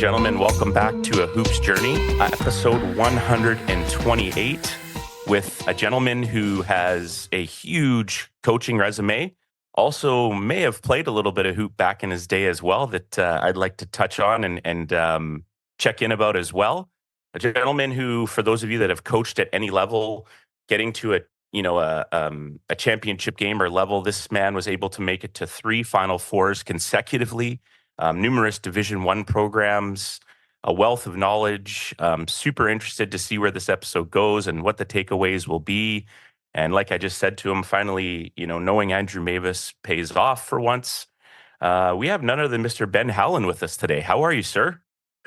gentlemen, welcome back to A Hoops Journey, episode 128, with a gentleman who has a huge coaching resume, also may have played a little bit of hoop back in his day as well, that I'd like to touch on and check in about as well. A gentleman who, for those of you that have coached at any level, getting to a championship game or level, this man was able to make it to 3 Final Fours consecutively. Numerous Division I programs, a wealth of knowledge. Super interested to see where this episode goes and what the takeaways will be. And like I just said to him, finally, knowing Andrew Mavis pays off for once. We have none other than Mr. Ben Howland with us today. How are you, sir?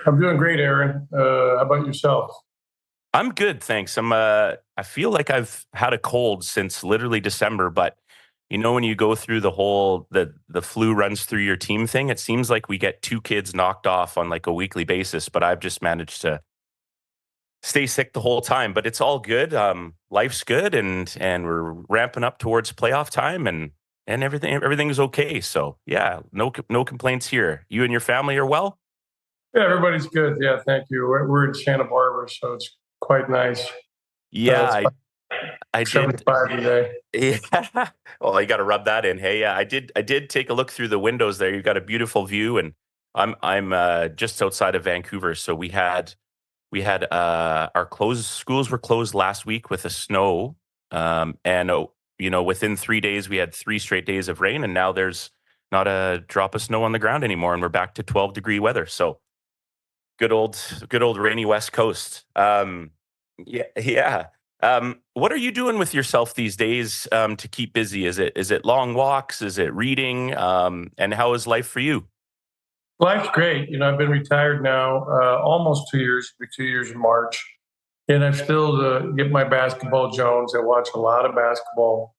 I'm doing great, Aaron. How about yourself? I'm good, thanks. I feel like I've had a cold since literally December, but when you go through the whole, the flu runs through your team thing, it seems like we get 2 kids knocked off on like a weekly basis, but I've just managed to stay sick the whole time, but it's all good. Life's good and we're ramping up towards playoff time and everything is okay. So yeah, no complaints here. You and your family are well? Yeah, everybody's good. Yeah, thank you. We're in Santa Barbara, so it's quite nice. Yeah, I did. 75 today. Yeah. Well, you got to rub that in. Hey, yeah, I did take a look through the windows there. You've got a beautiful view, and I'm just outside of Vancouver. So we had our schools were closed last week with the snow, and within 3 days we had 3 straight days of rain, and now there's not a drop of snow on the ground anymore, and we're back to 12-degree weather. So good old rainy West Coast. Yeah. What are you doing with yourself these days to keep busy? Is it long walks? Is it reading? And how is life for you? Life's great. I've been retired now almost 2 years. It'll be 2 years in March. And I still get my basketball Jones. I watch a lot of basketball.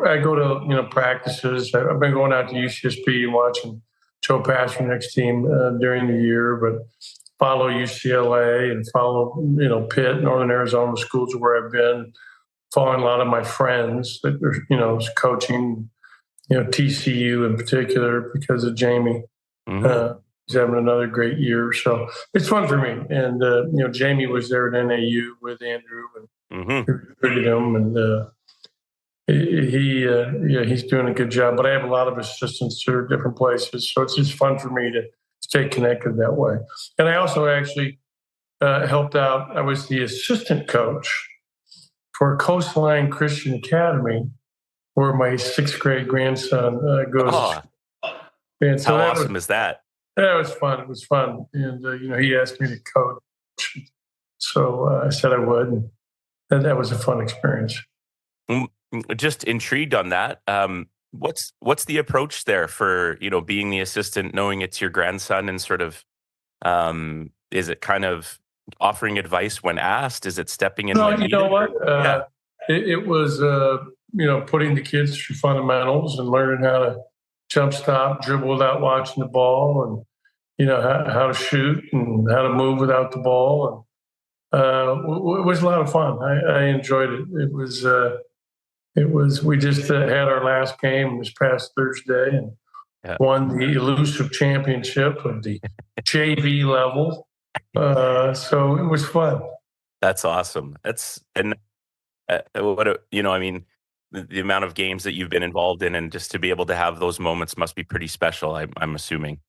I go to practices. I've been going out to UCSB and watching Joe Pasternak's team during the year, but follow UCLA and follow Pitt, Northern Arizona schools where I've been. Following a lot of my friends that are coaching, TCU in particular because of Jamie. Mm-hmm. He's having another great year, so it's fun for me. And Jamie was there at NAU with Andrew and recruited him, and he's doing a good job. But I have a lot of assistants through different places, so it's just fun for me to stay connected that way. And I also actually helped out. I was the assistant coach for Coastline Christian Academy, where my 6th grade grandson goes. Oh. And so how awesome is that? That was fun. It was fun. And, he asked me to coach. So I said I would. And that was a fun experience. Just intrigued on that. What's the approach there for, being the assistant, knowing it's your grandson, and sort of, is it kind of offering advice when asked? Is it stepping in? No, when you needed? know what? It was, putting the kids through fundamentals and learning how to jump stop, dribble without watching the ball, and, how to shoot and how to move without the ball. And it was a lot of fun. I enjoyed it. It was. We just had our last game this past Thursday and won the elusive championship of the JV level. So it was fun. That's awesome. The amount of games that you've been involved in, and just to be able to have those moments must be pretty special. I'm assuming.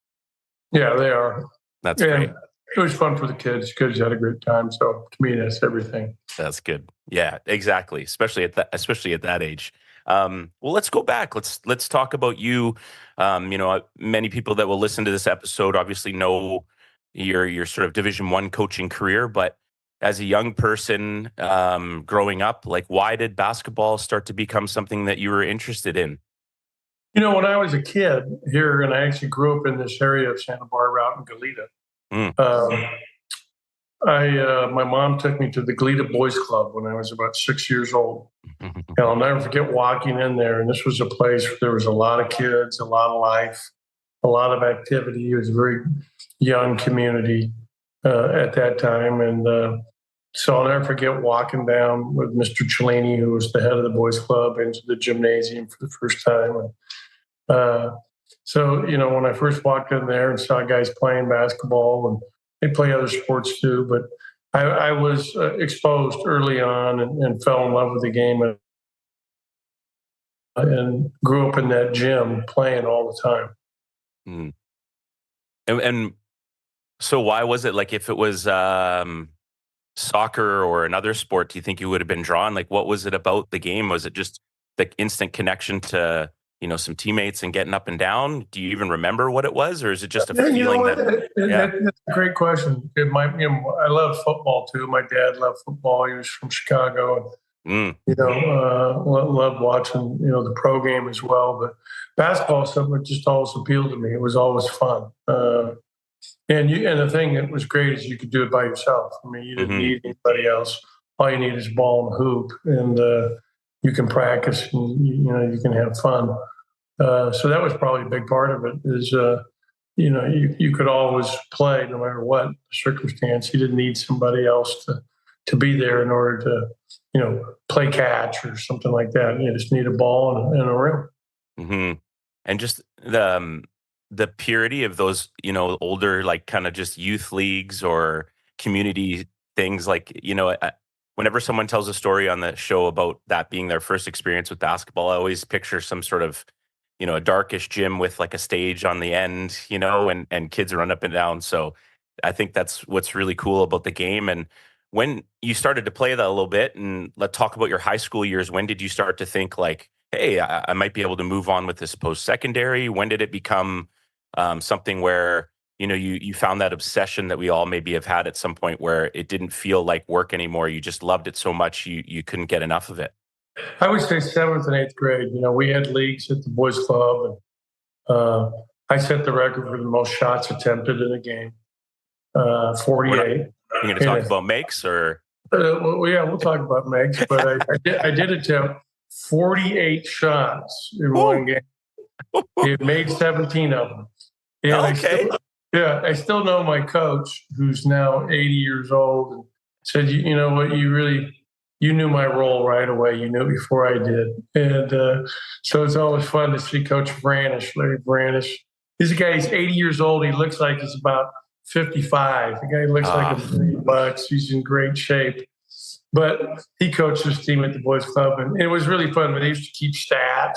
Yeah, they are. That's great. It was fun for the kids. Kids had a great time. So to me, that's everything. That's good. Yeah, exactly. Especially at that age. Well, let's go back. Let's talk about you. Many people that will listen to this episode obviously know your sort of Division I coaching career, but as a young person growing up, like, why did basketball start to become something that you were interested in? When I was a kid here, and I actually grew up in this area of Santa Barbara out in Goleta. My mom took me to the Goleta Boys Club when I was about 6 years old. And I'll never forget walking in there. And this was a place where there was a lot of kids, a lot of life, a lot of activity. It was a very young community at that time. And so I'll never forget walking down with Mr. Cellini, who was the head of the boys club, into the gymnasium for the first time. And So, when I first walked in there and saw guys playing basketball, and they play other sports too, but I was exposed early on and fell in love with the game, and grew up in that gym playing all the time. Mm. And so why was it, like, if it was soccer or another sport, do you think you would have been drawn? Like, what was it about the game? Was it just the instant connection to, some teammates and getting up and down? Do you even remember what it was? Or is it just a Yeah, feeling yeah. That's a great question. I love football too. My dad loved football. He was from Chicago. Mm. Loved watching, the pro game as well. But basketball is something that just always appealed to me. It was always fun. And the thing that was great is you could do it by yourself. I mean, you didn't need anybody else. All you need is a ball and a hoop, and you can practice, and you can have fun. So that was probably a big part of it. Is you could always play no matter what circumstance. You didn't need somebody else to be there in order to play catch or something like that. You just need a ball and a rim. Mm-hmm. And just the purity of those, older, like, kind of just youth leagues or community things. Like, whenever someone tells a story on the show about that being their first experience with basketball, I always picture some sort of, a darkish gym with like a stage on the end, and kids run up and down. So I think that's what's really cool about the game. And when you started to play that a little bit, and let's talk about your high school years, when did you start to think like, hey, I might be able to move on with this post-secondary? When did it become something where, you found that obsession that we all maybe have had at some point, where it didn't feel like work anymore? You just loved it so much, you couldn't get enough of it. I would say seventh and eighth grade. We had leagues at the boys' club, and I set the record for the most shots attempted in a game, 48. You're going to talk about makes, or? Well, yeah, we'll talk about makes, but I did attempt 48 shots in one game. He had made 17 of them. And okay. I still know my coach, who's now 80 years old, and said, you know what, you knew my role right away. You knew it before I did. And so it's always fun to see Coach Larry Branish. He's a guy, he's 80 years old. He looks like he's about 55. The guy looks like $1 million. He's in great shape. But he coached his team at the boys' club, and it was really fun. But he used to keep stats.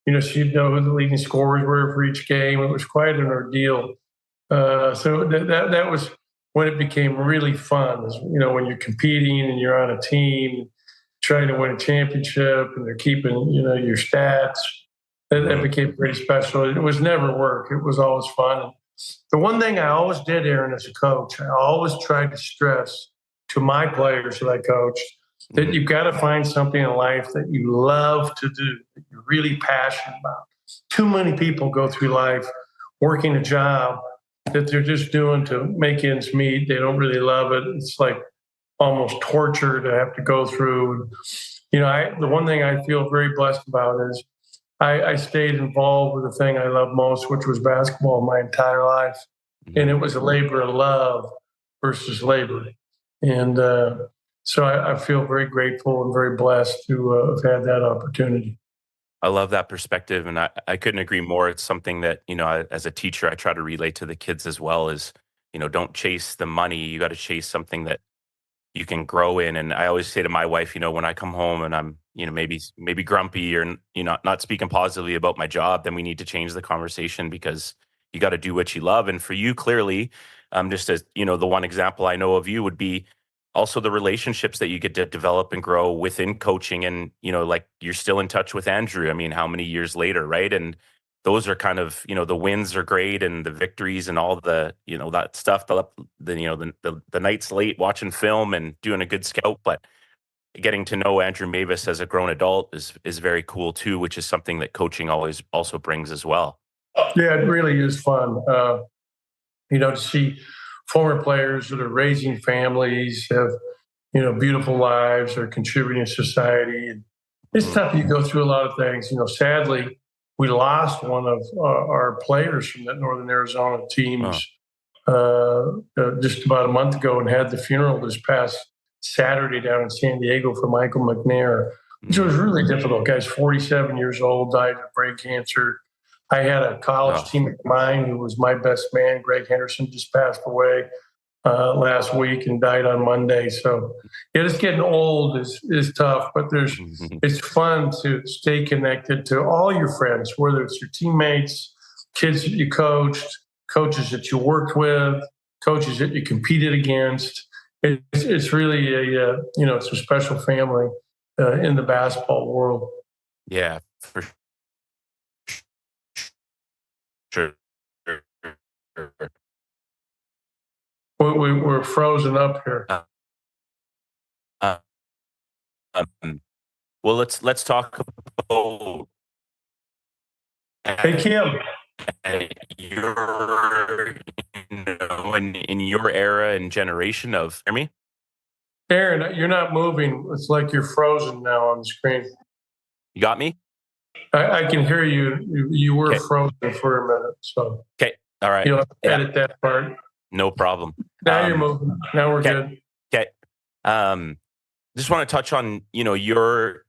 So you'd know who the leading scorers were for each game. It was quite an ordeal. So that was when it became really fun. When you're competing and you're on a team trying to win a championship, and they're keeping your stats. That became pretty special. It was never work. It was always fun. The one thing I always did, Aaron, as a coach, I always tried to stress to my players that I coached that you've got to find something in life that you love to do, that you're really passionate about. Too many people go through life working a job that they're just doing to make ends meet. They don't really love it. It's like almost torture to have to go through. The one thing I feel very blessed about is I stayed involved with the thing I love most, which was basketball, my entire life. And it was a labor of love versus labor. And so I feel very grateful and very blessed to have had that opportunity. I love that perspective, and I couldn't agree more. It's something that, as a teacher, I try to relate to the kids as well. Is, don't chase the money. You got to chase something that you can grow in. And I always say to my wife, when I come home and I'm, maybe grumpy or, not speaking positively about my job, then we need to change the conversation, because you got to do what you love. And for you, clearly, just as, the one example I know of you would be also the relationships that you get to develop and grow within coaching. And, like, you're still in touch with Andrew. I mean, how many years later, right? And those are kind of, the wins are great, and the victories and all the, that stuff, the nights late watching film and doing a good scout. But getting to know Andrew Mavis as a grown adult is very cool too, which is something that coaching always also brings as well. Yeah, it really is fun. To see former players that are raising families, have, beautiful lives, are contributing to society. And it's tough. You go through a lot of things. Sadly, we lost one of our players from that Northern Arizona teams just about a month ago, and had the funeral this past Saturday down in San Diego for Michael McNair, which was really difficult. Guy's 47 years old, died of brain cancer. I had a college teammate of mine who was my best man. Greg Henderson just passed away last week and died on Monday. So yeah, just getting old is tough, but it's fun to stay connected to all your friends, whether it's your teammates, kids that you coached, coaches that you worked with, coaches that you competed against. It's really it's a special family in the basketball world. Yeah, for sure. We're frozen up here. Well, let's talk about Hey, Kim. Your, in your era and generation of, hear me? Aaron, you're not moving. It's like you're frozen now on the screen. You got me? I can hear you. You were frozen for a minute. So okay, all right. You'll have to edit that part. No problem. Now you're moving. Now we're good. Okay. Just want to touch on,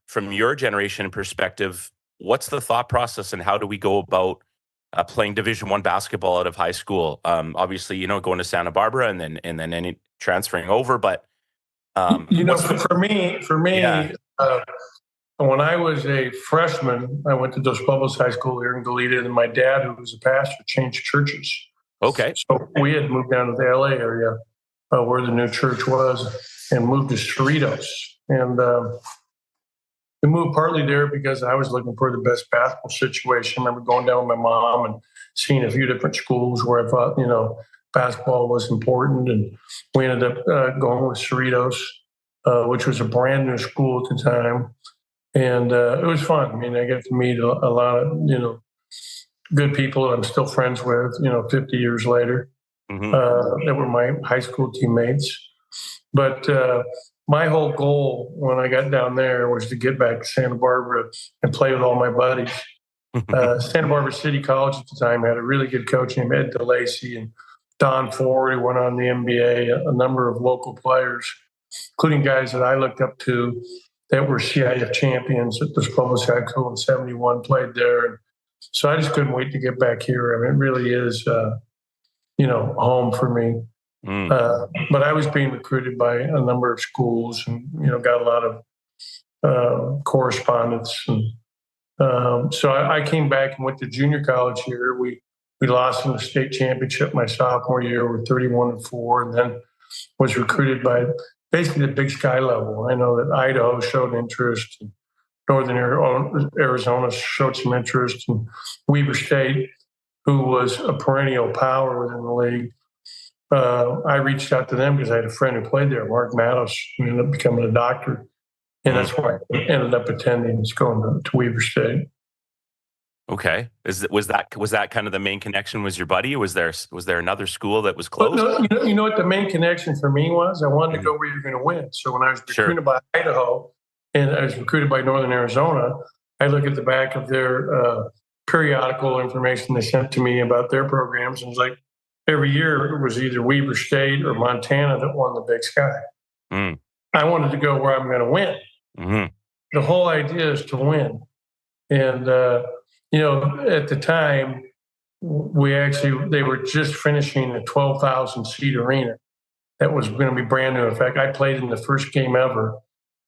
from your generation perspective, what's the thought process and how do we go about playing Division I basketball out of high school? Obviously, going to Santa Barbara and then transferring over, but for me, when I was a freshman, I went to Dos Pueblos High School here in Goleta, and my dad, who was a pastor, changed churches. Okay. So we had moved down to the LA area where the new church was and moved to Cerritos. And we moved partly there because I was looking for the best basketball situation. I remember going down with my mom and seeing a few different schools where I thought, basketball was important. And we ended up going with Cerritos, which was a brand new school at the time. And it was fun. I mean, I got to meet a lot of, good people that I'm still friends with, 50 years later, that were my high school teammates. But my whole goal when I got down there was to get back to Santa Barbara and play with all my buddies. Santa Barbara City College at the time had a really good coach named Ed DeLacy and Don Ford, who went on the NBA, a number of local players, including guys that I looked up to that were CIF champions at the Pueblos High School in 71, played there. So I just couldn't wait to get back here. I mean, it really is, home for me. But I was being recruited by a number of schools and, got a lot of correspondence. And so I came back and went to junior college here. We lost in the state championship my sophomore year. We're 31-4, and then was recruited by basically the Big Sky level. I know that Idaho showed interest. And Northern Arizona showed some interest, and Weber State, who was a perennial power within the league. I reached out to them because I had a friend who played there, Mark Matos, who ended up becoming a doctor, and that's why I ended up attending, going to Weber State. Okay, was that kind of the main connection? Was your buddy? Or was there another school that was close? No, you know what the main connection for me was? I wanted to go where you're going to win. So when I was recruited by Idaho, and I was recruited by Northern Arizona, I look at the back of their periodical information they sent to me about their programs, and it was like every year it was either Weber State or Montana that won the Big Sky. I wanted to go where I'm going to win. The whole idea is to win. And, at the time, they were just finishing a 12,000 seat arena that was going to be brand new. In fact, I played in the first game ever.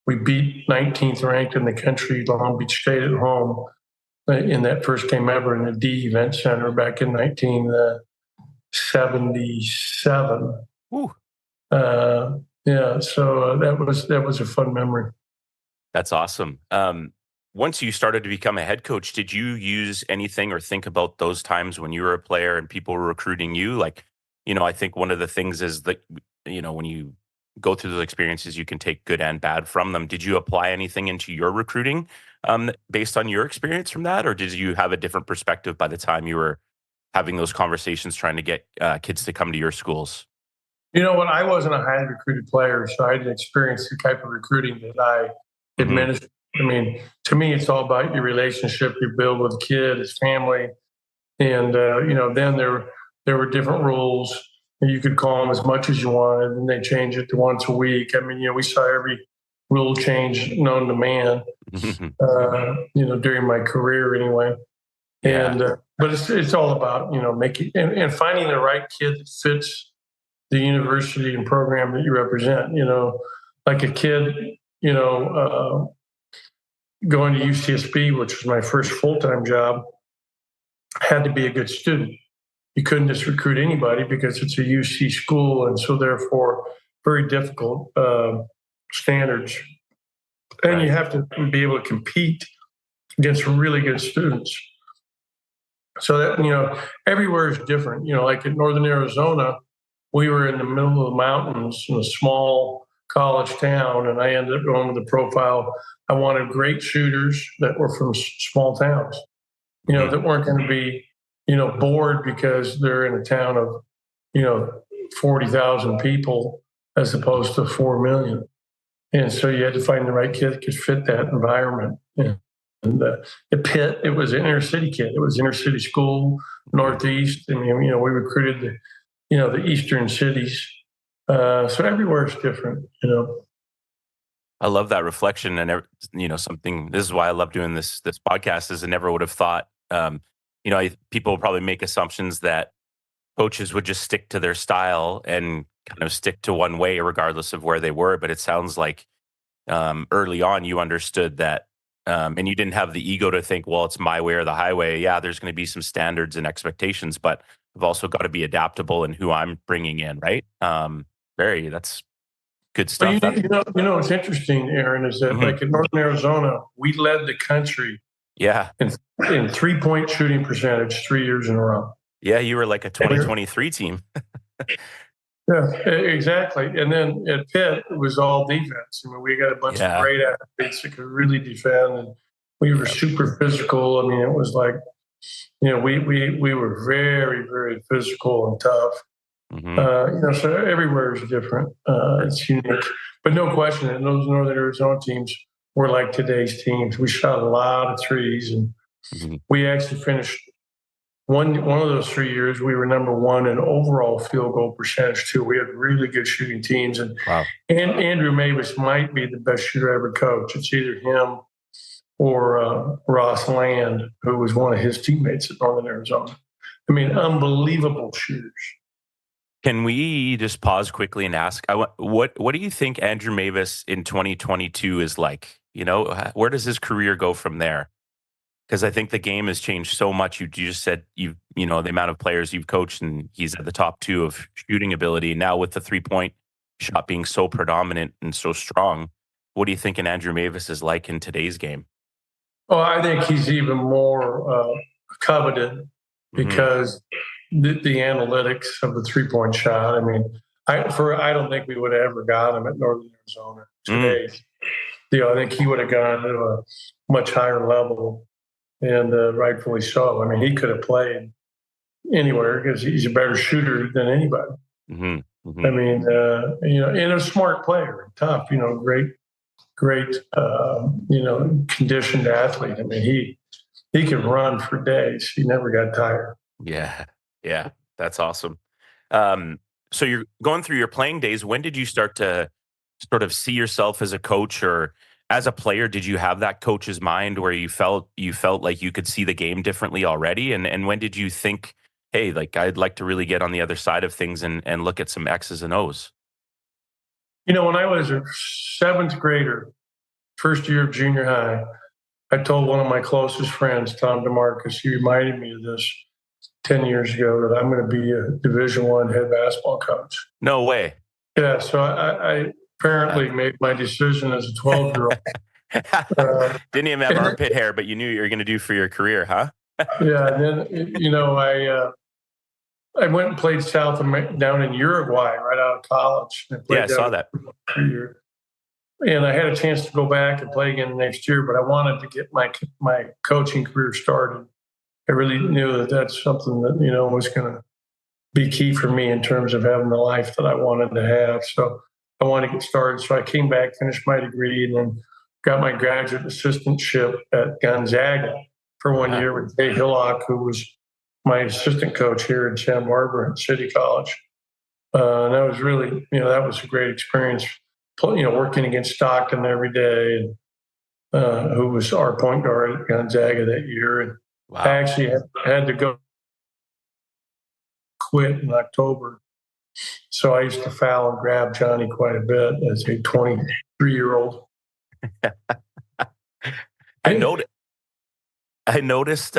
We beat 19th ranked in the country, Long Beach State at home, in that first game ever in the D Event Center back in 1977. So that was a fun memory. That's awesome. Once you started to become a head coach, did you use anything or think about those times when you were a player and people were recruiting you? Like, I think one of the things is that, when you go through those experiences, you can take good and bad from them. Did you apply anything into your recruiting based on your experience from that? Or did you have a different perspective by the time you were having those conversations trying to get kids to come to your schools? You know what? I wasn't a highly recruited player, so I didn't experience the type of recruiting that I administered. I mean, to me, it's all about your relationship you build with a kid, his family. And, then there were different rules. You could call them as much as you wanted, and they change it to once a week. I mean, we saw every rule change known to man, during my career anyway. And but it's all about making and finding the right kid that fits the university and program that you represent. Like a kid, going to UCSB, which was my first full-time job, had to be a good student. You couldn't just recruit anybody because it's a UC school, and so therefore very difficult standards. And you have to be able to compete against really good students. So that everywhere is different. Like in Northern Arizona, we were in the middle of the mountains in a small college town, and I ended up going with the profile. I wanted great shooters that were from small towns, that weren't going to be, bored because they're in a town of, 40,000 people as opposed to 4 million. And so you had to find the right kid that could fit that environment. Yeah. And at Pitt, it was an inner city kid. It was inner city school, Northeast. I mean, we recruited the eastern cities. So everywhere is different, I love that reflection, and something. This is why I love doing this podcast. Is I never would have thought. People will probably make assumptions that coaches would just stick to their style and kind of stick to one way, regardless of where they were. But it sounds like early on you understood that, and you didn't have the ego to think, well, it's my way or the highway. Yeah, there's going to be some standards and expectations, but I've also got to be adaptable in who I'm bringing in, right? That's good stuff. What's interesting, Aaron, is that like in Northern Arizona, we led the country in 3-point shooting percentage 3 years in a row. Yeah, you were like a 2023 team. Yeah, exactly. And then at Pitt, it was all defense. I mean, we got a bunch of great athletes that could really defend, and we were super physical. I mean, it was like, we were very, very physical and tough. So everywhere is different. It's unique, but no question that those Northern Arizona teams were like today's teams. We shot a lot of threes, and we actually finished one of those 3 years. We were number one in overall field goal percentage too. We had really good shooting teams, and Andrew Mavis might be the best shooter I ever coached. It's either him or Ross Land, who was one of his teammates at Northern Arizona. I mean, unbelievable shooters. Can we just pause quickly and ask, what do you think Andrew Mavis in 2022 is like? Where does his career go from there? Because I think the game has changed so much. You just said the amount of players you've coached, and he's at the top 2 of shooting ability. Now with the 3-point shot being so predominant and so strong, what do you think an Andrew Mavis is like in today's game? Well, I think he's even more coveted because the analytics of the 3-point shot. I mean, I don't think we would have ever got him at Northern Arizona today. I think he would have gone to a much higher level, and rightfully so. I mean, he could have played anywhere because he's a better shooter than anybody. I mean, and a smart player, tough, great, conditioned athlete. I mean, he could run for days. He never got tired. Yeah, that's awesome. So you're going through your playing days. When did you start to sort of see yourself as a coach, or as a player? Did you have that coach's mind where you felt like you could see the game differently already? And when did you think, hey, like I'd like to really get on the other side of things and look at some X's and O's? When I was a 7th grader, first year of junior high, I told one of my closest friends, Tom DeMarcus, he reminded me of this 10 years ago, that I'm going to be a Division I head basketball coach. No way. Yeah, so I apparently made my decision as a 12-year-old. Didn't even have armpit hair, but you knew you were going to do for your career, huh? Yeah, and then, I went and played down in Uruguay right out of college. I saw that. And I had a chance to go back and play again next year, but I wanted to get my coaching career started. I really knew that that's something that, was going to be key for me in terms of having the life that I wanted to have. So I wanted to get started. So I came back, finished my degree, and then got my graduate assistantship at Gonzaga for 1 year with Jay Hillock, who was my assistant coach here in Santa Barbara at City College. And that was really, that was a great experience, working against Stockton every day, and who was our point guard at Gonzaga that year. And I Wow. actually had to go quit in October. So I used to foul and grab Johnny quite a bit as a 23-year-old. I noticed. I noticed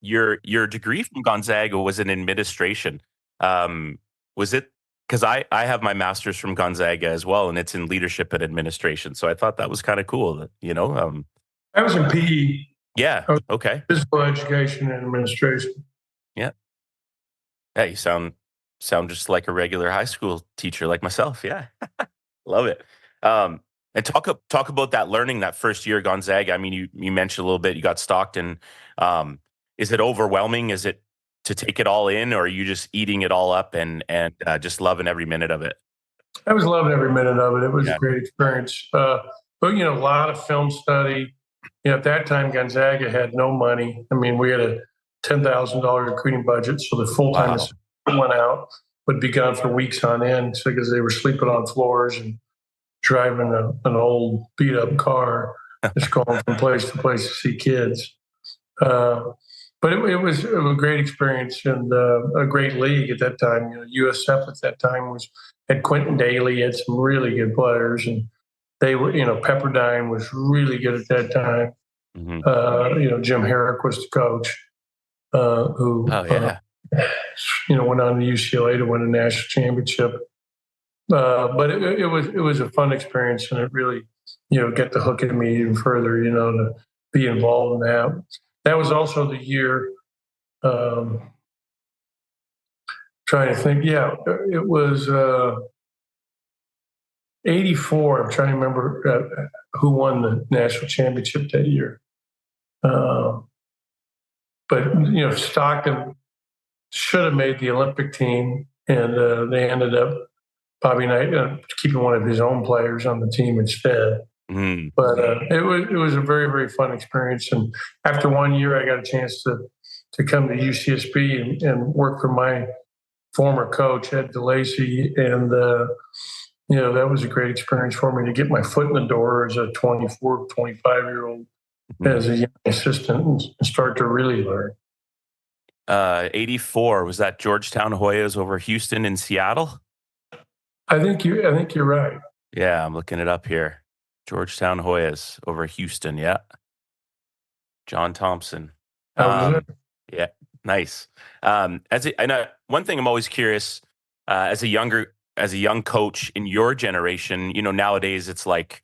your degree from Gonzaga was in administration. Was it because I have my master's from Gonzaga as well, and it's in leadership and administration. So I thought that was kind of cool. I was in PE, Yeah. Okay. physical education and administration. Yeah. Yeah. You sound just like a regular high school teacher like myself. Yeah. Love it. And talk about that learning that first year at Gonzaga. I mean, you mentioned a little bit. You got Stockton. Um, is it overwhelming? Is it to take it all in, or are you just eating it all up and just loving every minute of it? I was loving every minute of it. It was a Yeah. great experience. But a lot of film study. At that time, Gonzaga had no money. I mean, we had a $10,000 recruiting budget, so the full time Wow. assistant went out, would be gone for weeks on end because they were sleeping on floors and driving an old beat up car, just going from place to place to see kids. Uh, but it was a great experience and a great league at that time. USF at that time had Quentin Daly, had some really good players, and they were, Pepperdine was really good at that time. Hmm. Jim Herrick was the coach, who Oh yeah. went on to UCLA to win a national championship. But it was a fun experience, and it really get the hook in me even further. To be involved in that. That was also the year. Um, Trying to think. Yeah, it was '84. I'm trying to remember who won the national championship that year. Uh, but Stockton should have made the Olympic team, and they ended up Bobby Knight keeping one of his own players on the team instead. Mm. But it was a very, very fun experience. And after 1 year, I got a chance to come to UCSB and work for my former coach Ed DeLacy, and that was a great experience for me to get my foot in the door as a 24, 25-year-old Mhm. as a young assistant and start to really learn. 84 was that Georgetown Hoyas over Houston and Seattle? I think you're right. Yeah, I'm looking it up here. Georgetown Hoyas over Houston. Yeah, John Thompson. I was there. Yeah, nice. I know one thing I'm always curious as a young coach in your generation. Nowadays it's like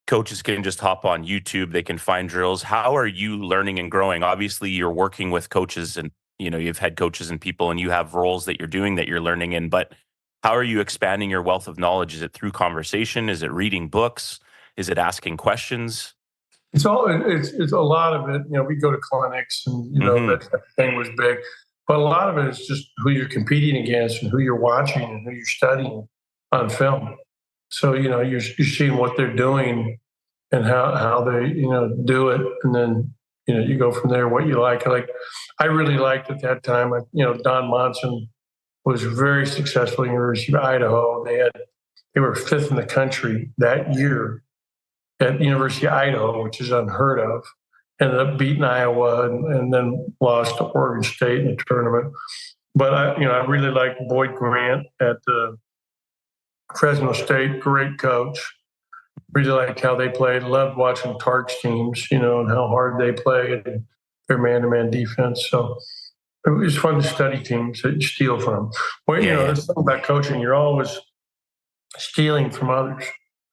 coaches can just hop on YouTube, they can find drills. How are you learning and growing? Obviously, you're working with coaches, and you've had coaches and people, and you have roles that you're doing that you're learning in. But how are you expanding your wealth of knowledge? Is it through conversation? Is it reading books? Is it asking questions? It's a lot of it. We go to clinics, and Hmm. that thing was big, but a lot of it is just who you're competing against and who you're watching and who you're studying on film. So you're seeing what they're doing and how they do it, and then you go from there. What you like, I really liked at that time. Don Monson was very successful at University of Idaho. They were fifth in the country that year at the University of Idaho, which is unheard of. Ended up beating Iowa and then lost to Oregon State in the tournament. But I really liked Boyd Grant at Fresno State. Great coach. Really liked how they played. Loved watching Tark's teams, and how hard they played and their man-to-man defense. So it was fun to study teams that you steal from. Well, Yeah, yeah, there's something about coaching. You're always stealing from others.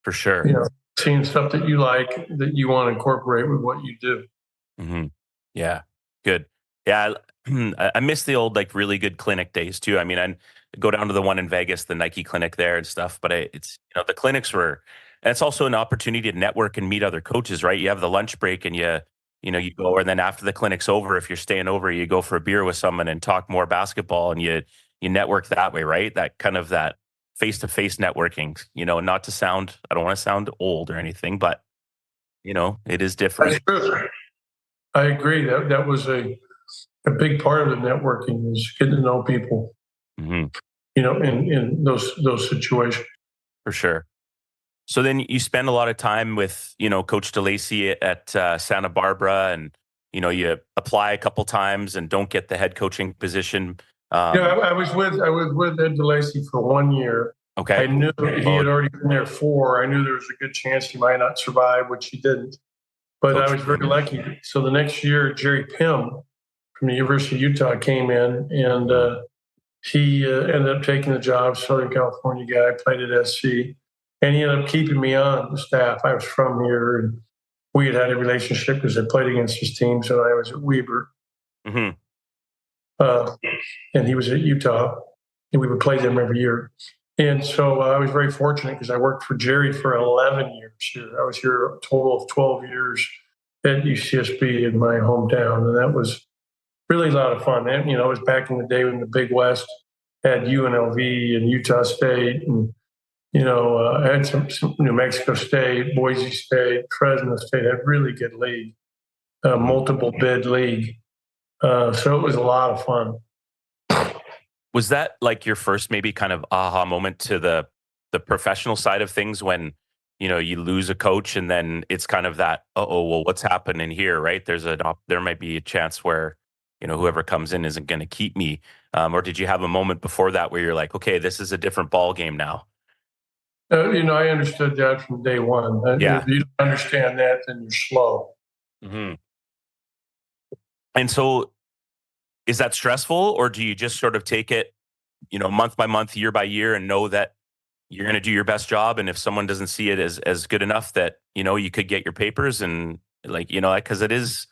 for You sure. know, seeing stuff that you like that you want to incorporate with what you do. Hmm. Yeah, good. Yeah, I miss the old like really good clinic days too. I mean, I go down to the one in Vegas, the Nike clinic there and stuff. But it's the clinics were, and it's also an opportunity to network and meet other coaches, right? You have the lunch break, and you go, and then after the clinic's over, if you're staying over, you go for a beer with someone and talk more basketball, and you network that way, right? That kind of that face to face networking. Not to sound, I don't want to sound old or anything, but it is different. That's true. I agree. That was a big part of the networking is getting to know people. Hmm. In those situations. For sure. So then you spend a lot of time with, Coach DeLacy at Santa Barbara, and you apply a couple times and don't get the head coaching position. I was with Ed DeLacy for 1 year. Okay. I knew he had already been there 4. I knew there was a good chance he might not survive, which he didn't. But I was very lucky. So the next year, Jerry Pym from the University of Utah came in, and he ended up taking the job. Southern California guy, played at SC, and he ended up keeping me on the staff. I was from here, and we had a relationship because I played against his teams, and I was at Weber. Mm-hmm. And he was at Utah, and we would play them every year. And so I was very fortunate because I worked for Jerry for 11 years here. I was here a total of 12 years at UCSB in my hometown, and that was really a lot of fun. And, it was back in the day when the Big West had UNLV and Utah State, and, I had some New Mexico State, Boise State, Fresno State, had really good league, multiple bid league. So it was a lot of fun. Was that like your first maybe kind of aha moment to the professional side of things when, you lose a coach and then it's kind of that, well, what's happening here, right? There might be a chance where, whoever comes in isn't going to keep me. Or did you have a moment before that where you're like, okay, this is a different ball game now? I understood that from day one. Yeah. If you don't understand that, then you're slow. Mm-hmm. And so is that stressful, or do you just sort of take it, month by month, year by year, and know that you're going to do your best job? And if someone doesn't see it as good enough, that, you could get your papers, and because that is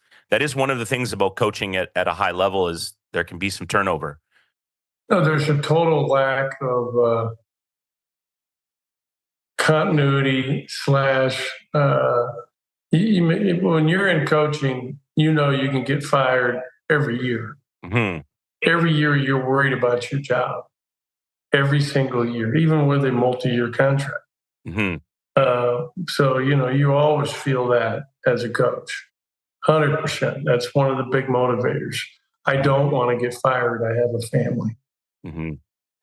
one of the things about coaching at a high level is there can be some turnover. No, there's a total lack of continuity / when you're in coaching, you can get fired every year. Mm-hmm. Every year you're worried about your job. Every single year, even with a multi-year contract. Mm-hmm. So, you always feel that as a coach, 100%. That's one of the big motivators. I don't want to get fired. I have a family. Mm-hmm.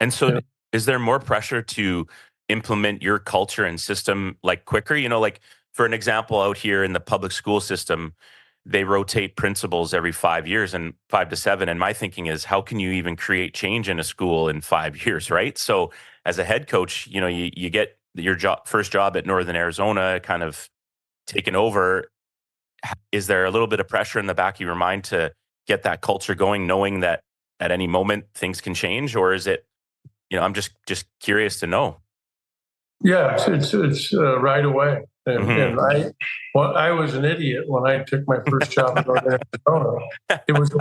And so is there more pressure to implement your culture and system quicker? For an example, out here in the public school system, they rotate principals every 5 years and 5 to 7. And my thinking is, how can you even create change in a school in 5 years, right? So as a head coach, you get your first job at Northern Arizona kind of taken over. Is there a little bit of pressure in the back of your mind to get that culture going, knowing that at any moment things can change? Or is it, I'm just curious to know. Yeah, it's right away. And, Mm-hmm. and I was an idiot when I took my first job in Northern Arizona. It was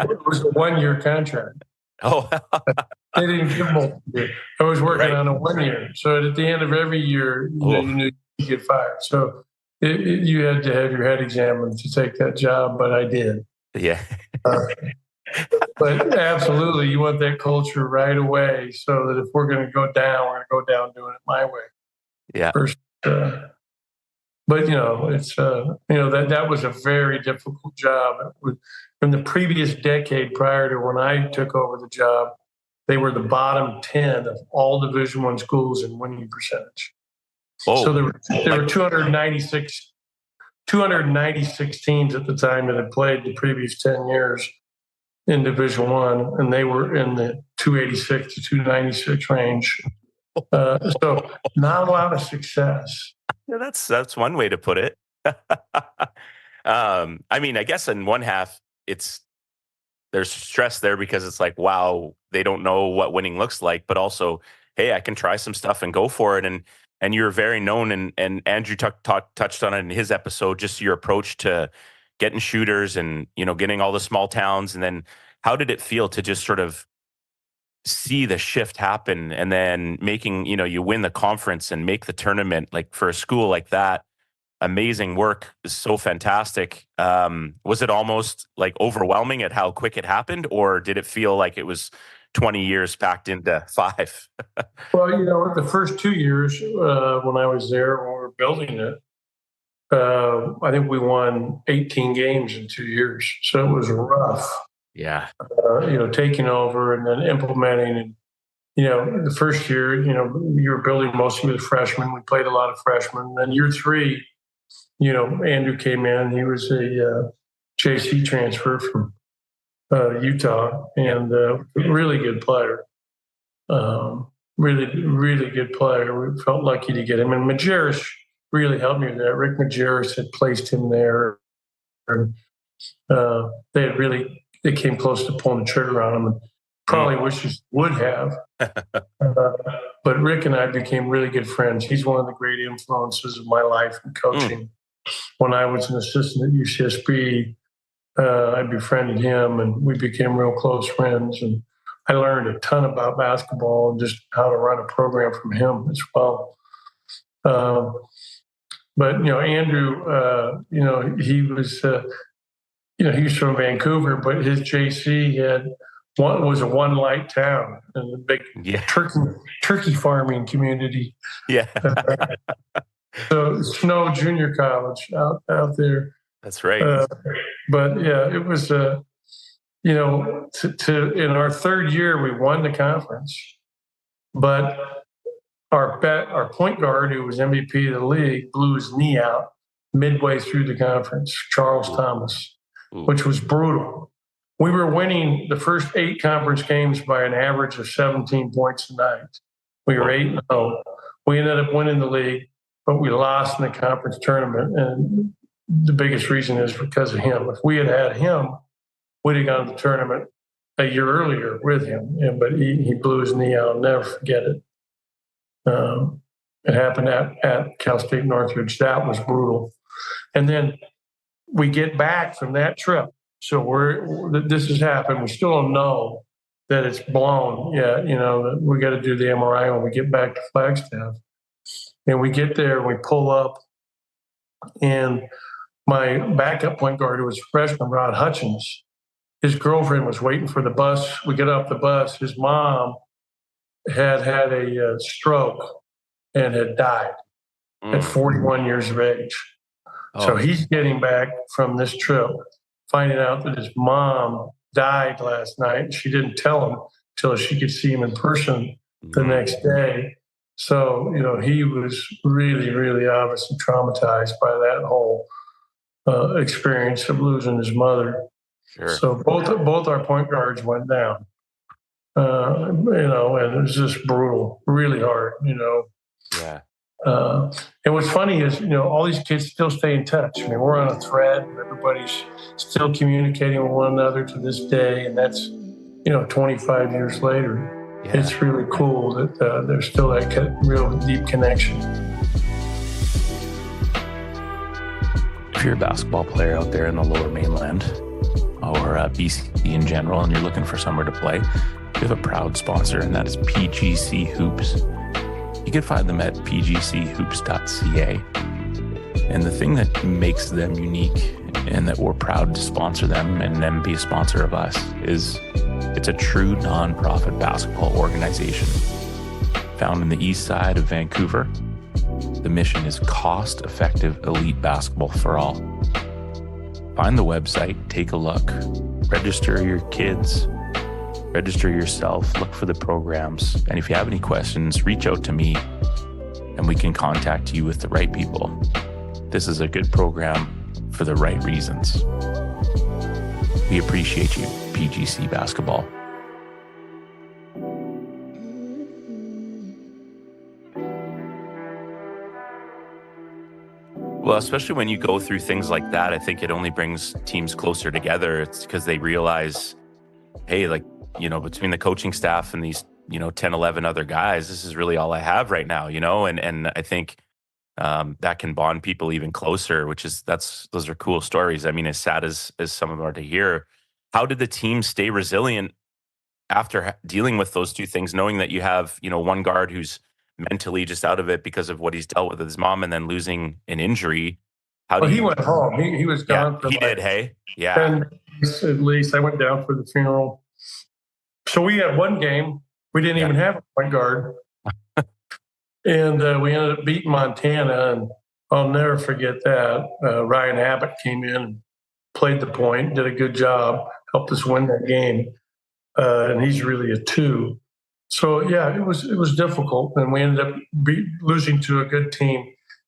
a 1-year contract. Oh, they didn't give multiple. I was working on a 1 year. So at the end of every year, you knew you get fired. So you had to have your head examined to take that job, but I did. Yeah. But absolutely, you want that culture right away, so that if we're going to go down, we're going to go down doing it my way. Yeah. First, but it's that was a very difficult job. From the previous decade prior to when I took over the job, they were the bottom 10 of all Division I schools in winning percentage. Oh. So there were 296 teams at the time that had played the previous 10 years in Division I, and they were in the 286 to 296 range. So not a lot of success. Yeah, that's one way to put it. I guess in one half, there's stress there because it's like, wow, they don't know what winning looks like, but also, hey, I can try some stuff and go for it. And you're very known, and Andrew touched on it in his episode, just your approach to getting shooters and, getting all the small towns. And then how did it feel to just sort of see the shift happen and then making, you win the conference and make the tournament, like for a school like that? Amazing work, is so fantastic. Was it almost like overwhelming at how quick it happened, or did it feel like it was 20 years packed into 5? Well, the first 2 years when I was there, when we were building it, I think we won 18 games in 2 years. So it was rough. Yeah. Taking over and then implementing. And, the first year, you were building mostly with freshmen. We played a lot of freshmen. Then year 3, Andrew came in. He was a JC transfer from Utah, and really good player. Really good player. We felt lucky to get him. And Majerus really helped me with that. Rick Majerus had placed him there. And they came close to pulling the trigger on him, and probably wishes would have. But Rick and I became really good friends. He's one of the great influences of my life in coaching. When I was an assistant at UCSB, I befriended him, and we became real close friends. And I learned a ton about basketball and just how to run a program from him as well. But Andrew, he was, he's from Vancouver, but his JC was a one light town and a big turkey farming community. Yeah. So Snow Junior College out there. That's right. But yeah, it was in our third year we won the conference, but our point guard, who was MVP of the league, blew his knee out midway through the conference, Charles Thomas, which was brutal. We were winning the first 8 conference games by an average of 17 points a night. We were 8-0. We ended up winning the league, but we lost in the conference tournament. And the biggest reason is because of him. If we had him, we'd have gone to the tournament a year earlier with him. But he blew his knee out. I'll never forget it. It happened at Cal State Northridge. That was brutal. And then we get back from that trip. So this has happened. We still don't know that it's blown yet. We got to do the MRI when we get back to Flagstaff. And we get there and we pull up, and my backup point guard, who was a freshman, Rod Hutchins, his girlfriend was waiting for the bus. We get off the bus. His mom had a stroke and had died at 41 years of age. So he's getting back from this trip, finding out that his mom died last night. She didn't tell him until she could see him in person the next day. So, he was really, really obviously traumatized by that whole experience of losing his mother. Sure. So both our point guards went down, and it was just brutal, really hard, Yeah. And what's funny is, all these kids still stay in touch. I mean, we're on a thread. Everybody's still communicating with one another to this day. And that's, 25 years later. Yeah. It's really cool that there's still that real deep connection. If you're a basketball player out there in the Lower Mainland or BC in general, and you're looking for somewhere to play, we have a proud sponsor, and that is PGC Hoops. You can find them at pgchoops.ca. And the thing that makes them unique and that we're proud to sponsor them and them be a sponsor of us is it's a true nonprofit basketball organization. Found in the east side of Vancouver, the mission is cost-effective elite basketball for all. Find the website, take a look, register your kids, register yourself, look for the programs. And if you have any questions, reach out to me and we can contact you with the right people. This is a good program for the right reasons. We appreciate you, PGC Basketball. Well, especially when you go through things like that, I think it only brings teams closer together. It's because they realize, hey, between the coaching staff and these, 10, 11 other guys, this is really all I have right now, and I think that can bond people even closer, those are cool stories. I mean, as sad as some of them are to hear, how did the team stay resilient after dealing with those two things, knowing that you have, one guard who's mentally just out of it because of what he's dealt with his mom and then losing an injury? He went home. He was gone. Yeah, he did. Hey, yeah. 10 days at least. I went down for the funeral. So we had one game. We didn't even have a point guard. And we ended up beating Montana. And I'll never forget that. Ryan Abbott came in and played the point, did a good job, helped us win that game. And he's really a 2. So, yeah, it was difficult. And we ended up losing to a good team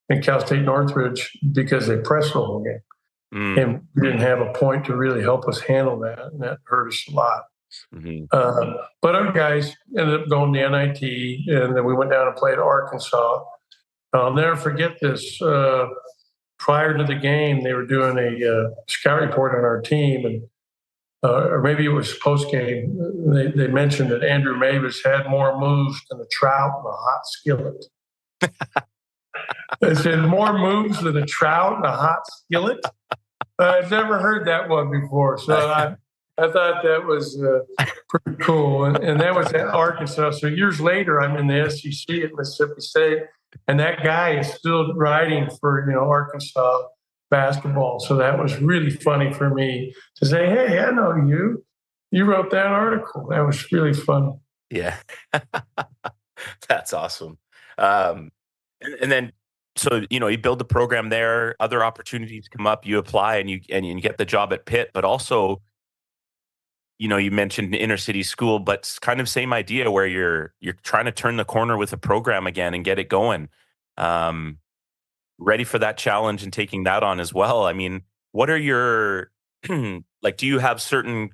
in Cal State Northridge because they pressed the whole game. and we didn't have a point to really help us handle that, and that hurt us a lot. But our guys ended up going to NIT, and then we went down and played Arkansas. I'll never forget this. Prior to the game, they were doing a scout report on our team, and or maybe it was post game. They mentioned that Andrew Mavis had more moves than a trout in a hot skillet. They said more moves than a trout in a hot skillet. I've never heard that one before, so I thought that was pretty cool. And that was at Arkansas. So years later, I'm in the SEC at Mississippi State, and that guy is still writing for Arkansas basketball. So that was really funny for me to say, "Hey, I know you. You wrote that article." That was really fun. Yeah, that's awesome. And then, so you build the program there. Other opportunities come up. You apply, and you get the job at Pitt. But also, you mentioned inner city school, but it's kind of same idea where you're trying to turn the corner with a program again and get it going. Ready for that challenge and taking that on as well. I mean, what are your like? Do you have certain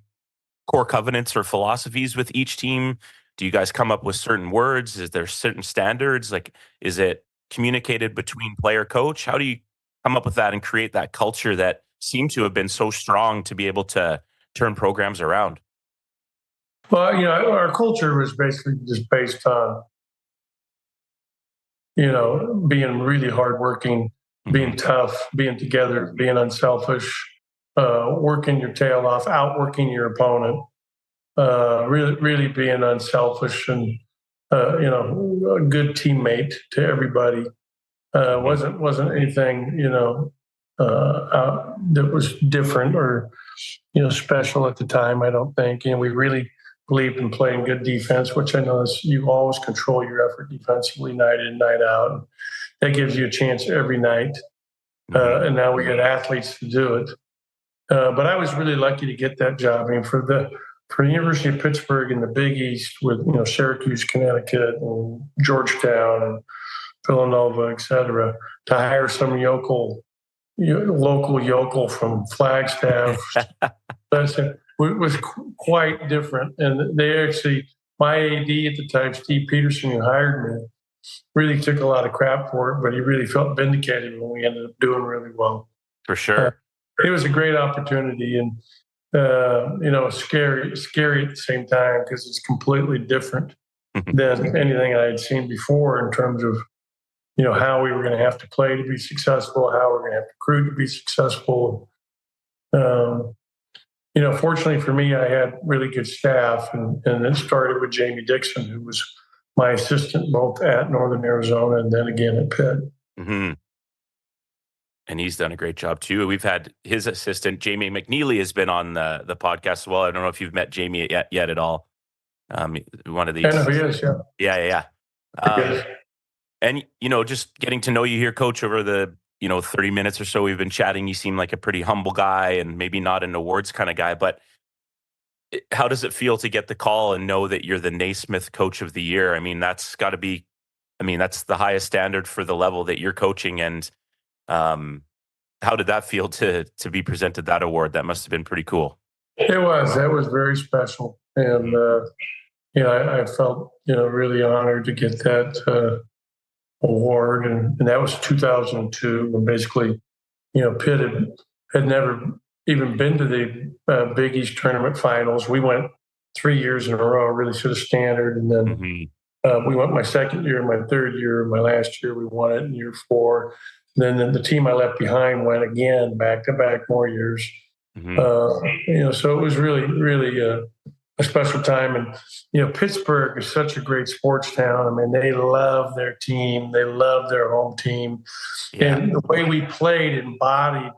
core covenants or philosophies with each team? Do you guys come up with certain words? Is there certain standards? Like, is it communicated between player coach? How do you come up with that and create that culture that seemed to have been so strong to be able to turn programs around? Well, our culture was basically just based on, being really hardworking, being tough, being together, being unselfish, working your tail off, outworking your opponent, really being unselfish and, a good teammate to everybody. Wasn't anything, that was different or, special at the time, I don't think. And we really believed in playing good defense, which I know is you always control your effort defensively night in, night out. That gives you a chance every night. And now we get athletes to do it. But I was really lucky to get that job. I mean, for the University of Pittsburgh in the Big East with, Syracuse, Connecticut, and Georgetown, and Villanova, et cetera, to hire some local yokel from Flagstaff. It was quite different. And they actually, my AD at the time, Steve Peterson, who hired me, really took a lot of crap for it, but he really felt vindicated when we ended up doing really well. For sure. It was a great opportunity and, scary at the same time because it's completely different than anything I had seen before in terms of, how we were going to have to play to be successful, how we're going to have to recruit to be successful. Fortunately for me, I had really good staff, and it started with Jamie Dixon, who was my assistant both at Northern Arizona and then again at Pitt. And he's done a great job too. We've had his assistant, Jamie McNeely, has been on the podcast as well. I don't know if you've met Jamie yet at all. One of these. I know he is, yeah. And, just getting to know you here, Coach, over the, 30 minutes or so we've been chatting, you seem like a pretty humble guy and maybe not an awards kind of guy, but how does it feel to get the call and know that you're the Naismith Coach of the Year? I mean, that's got to be, that's the highest standard for the level that you're coaching. And how did that feel to be presented that award? That must have been pretty cool. It was. That was very special. And, I felt, really honored to get that award. And that was 2002. And basically, Pitt had never even been to the Big East tournament finals. We went 3 years in a row, really sort of standard. And then we went my second year, my third year, my last year, we won it in year 4. And then the team I left behind went again back-to-back more years. So it was really, really a special time. And, Pittsburgh is such a great sports town. I mean, they love their team. They love their home team. Yeah. And the way we played embodied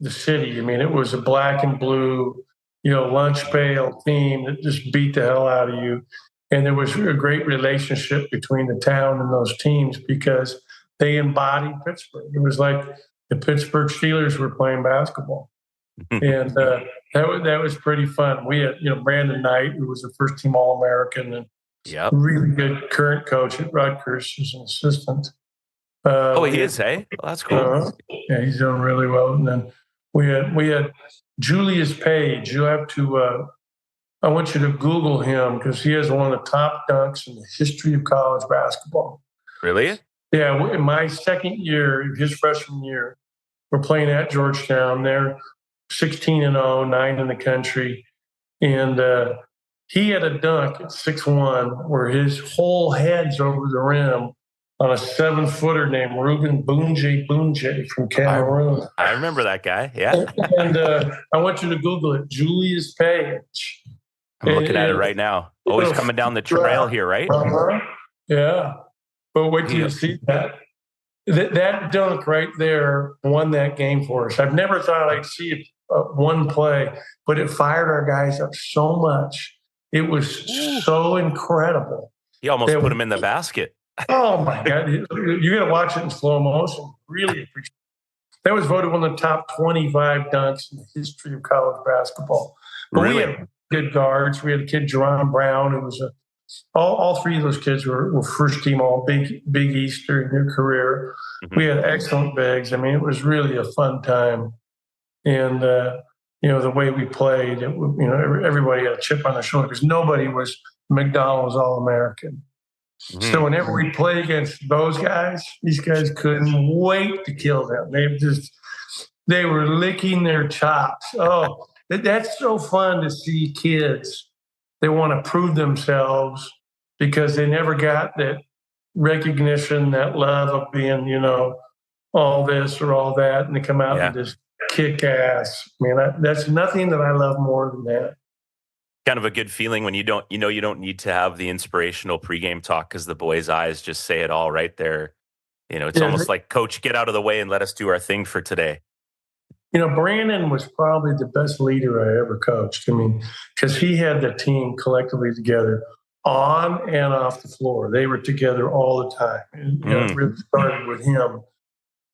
the city. I mean, it was a black and blue, lunch pail team that just beat the hell out of you. And there was a great relationship between the town and those teams because they embodied Pittsburgh. It was like the Pittsburgh Steelers were playing basketball. And that was pretty fun. We had, Brandon Knight, who was the first team All-American and really good current coach at Rutgers as an assistant. He is, eh? Well, that's cool. Yeah, he's doing really well. And then We had Julius Page. You have to. I want you to Google him because he has one of the top dunks in the history of college basketball. Really? Yeah. In my second year, his freshman year, we're playing at Georgetown. They're 16-0, 9 in the country, and he had a dunk at 6'1", where his whole head's over the rim on a 7-footer named Ruben Bunje from Cameroon. I remember that guy. Yeah. And I want you to Google it, Julius Page. I'm looking at it right now. Oh, he's coming down the trail here, right? Yeah. But wait till you see that. That dunk right there won that game for us. I've never thought I'd see it one play, but it fired our guys up so much. It was so incredible. He almost put him in the basket. Oh, my God. You got to watch it in slow motion. Really appreciate it. That was voted one of the top 25 dunks in the history of college basketball. But really? We had good guards. We had a kid, Jerron Brown, who was all three of those kids were first team all Big East during their career. Mm-hmm. We had excellent bigs. I mean, it was really a fun time. And, the way we played, everybody had a chip on their shoulder because nobody was McDonald's All-American. Mm-hmm. So whenever we play against those guys, these guys couldn't wait to kill them. They were licking their chops. Oh, that's so fun to see kids. They want to prove themselves because they never got that recognition, that love of being, all this or all that, and they come out and just kick ass. I mean, that's nothing that I love more than that. Kind of a good feeling when you don't need to have the inspirational pregame talk because the boys' eyes just say it all right there. It's almost like, Coach, get out of the way and let us do our thing for today. Brandon was probably the best leader I ever coached. I mean, because he had the team collectively together on and off the floor. They were together all the time. And it really started with him.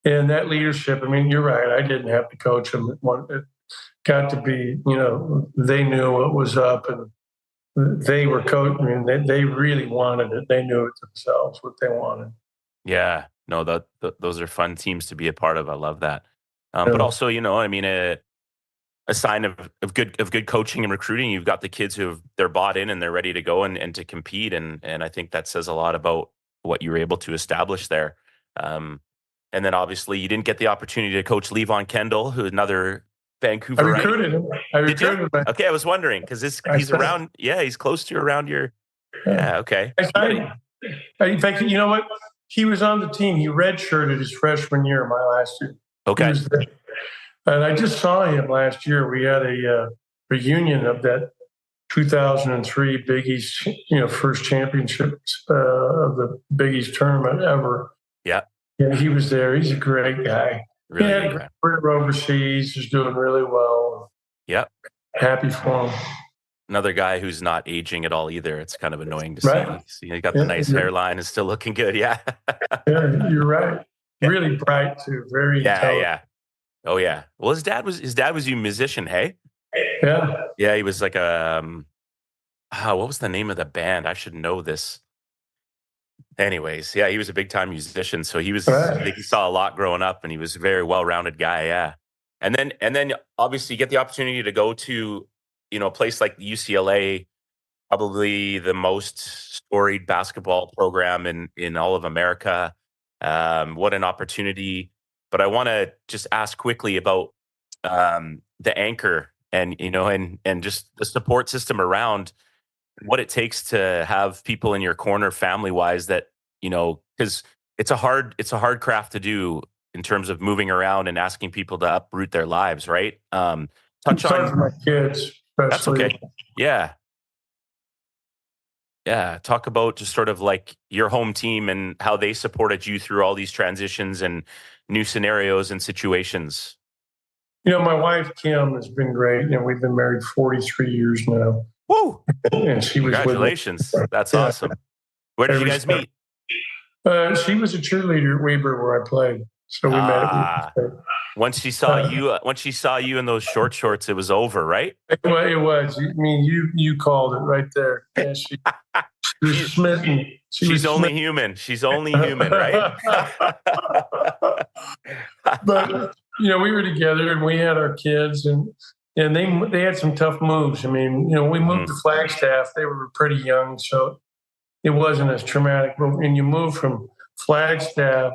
And that leadership, I mean, you're right. I didn't have to coach him. It got to be, they knew what was up and they were coaching. I mean, they really wanted it. They knew it themselves, what they wanted. Yeah. No, those are fun teams to be a part of. I love that. But also, a sign of good coaching and recruiting. You've got the kids they're bought in and they're ready to go and to compete. And I think that says a lot about what you were able to establish there. And then obviously you didn't get the opportunity to coach Levon Kendall, who's another Vancouver. I recruited him. Okay, I was wondering because he's around. Yeah, he's close to around your. Yeah, okay. In fact, you know what? He was on the team. He redshirted his freshman year, my last year. Okay. And I just saw him last year. We had a reunion of that 2003 Big East, first championships of the Big East tournament ever. Yeah. Yeah, he was there. He's a great guy. Really he had a great career overseas. He's doing really well. Yeah. Happy for him. Another guy who's not aging at all either. It's kind of annoying to see. So he got the nice hairline and still looking good. Yeah. Yeah, you're right. Really bright too. Very intelligent. Yeah. Oh yeah. Well, his dad was a musician. Hey. Yeah. Yeah, he was like what was the name of the band? I should know this. Anyways, yeah, he was a big time musician. So he was. I think he saw a lot growing up, and he was a very well rounded guy. Yeah. And then obviously you get the opportunity to go to a place like UCLA, probably the most storied basketball program in all of America. What an opportunity. But I want to just ask quickly about the anchor and just the support system around what it takes to have people in your corner family wise that, because it's a hard craft to do in terms of moving around and asking people to uproot their lives. Right. Touch on my kids. That's okay. Yeah. Yeah. Talk about just sort of like your home team and how they supported you through all these transitions and new scenarios and situations. My wife, Kim, has been great. We've been married 43 years now. Woo! And she was Congratulations. That's awesome. Where did you guys meet? She was a cheerleader at Weber where I played. So we met. Once she saw you in those short shorts, it was over, right? It was. I mean, you called it right there. Yeah, she was smitten. She's only human. She's only human, right? we were together and we had our kids, and they had some tough moves. I mean, we moved to Flagstaff. They were pretty young, so it wasn't as traumatic. But when you move from Flagstaff,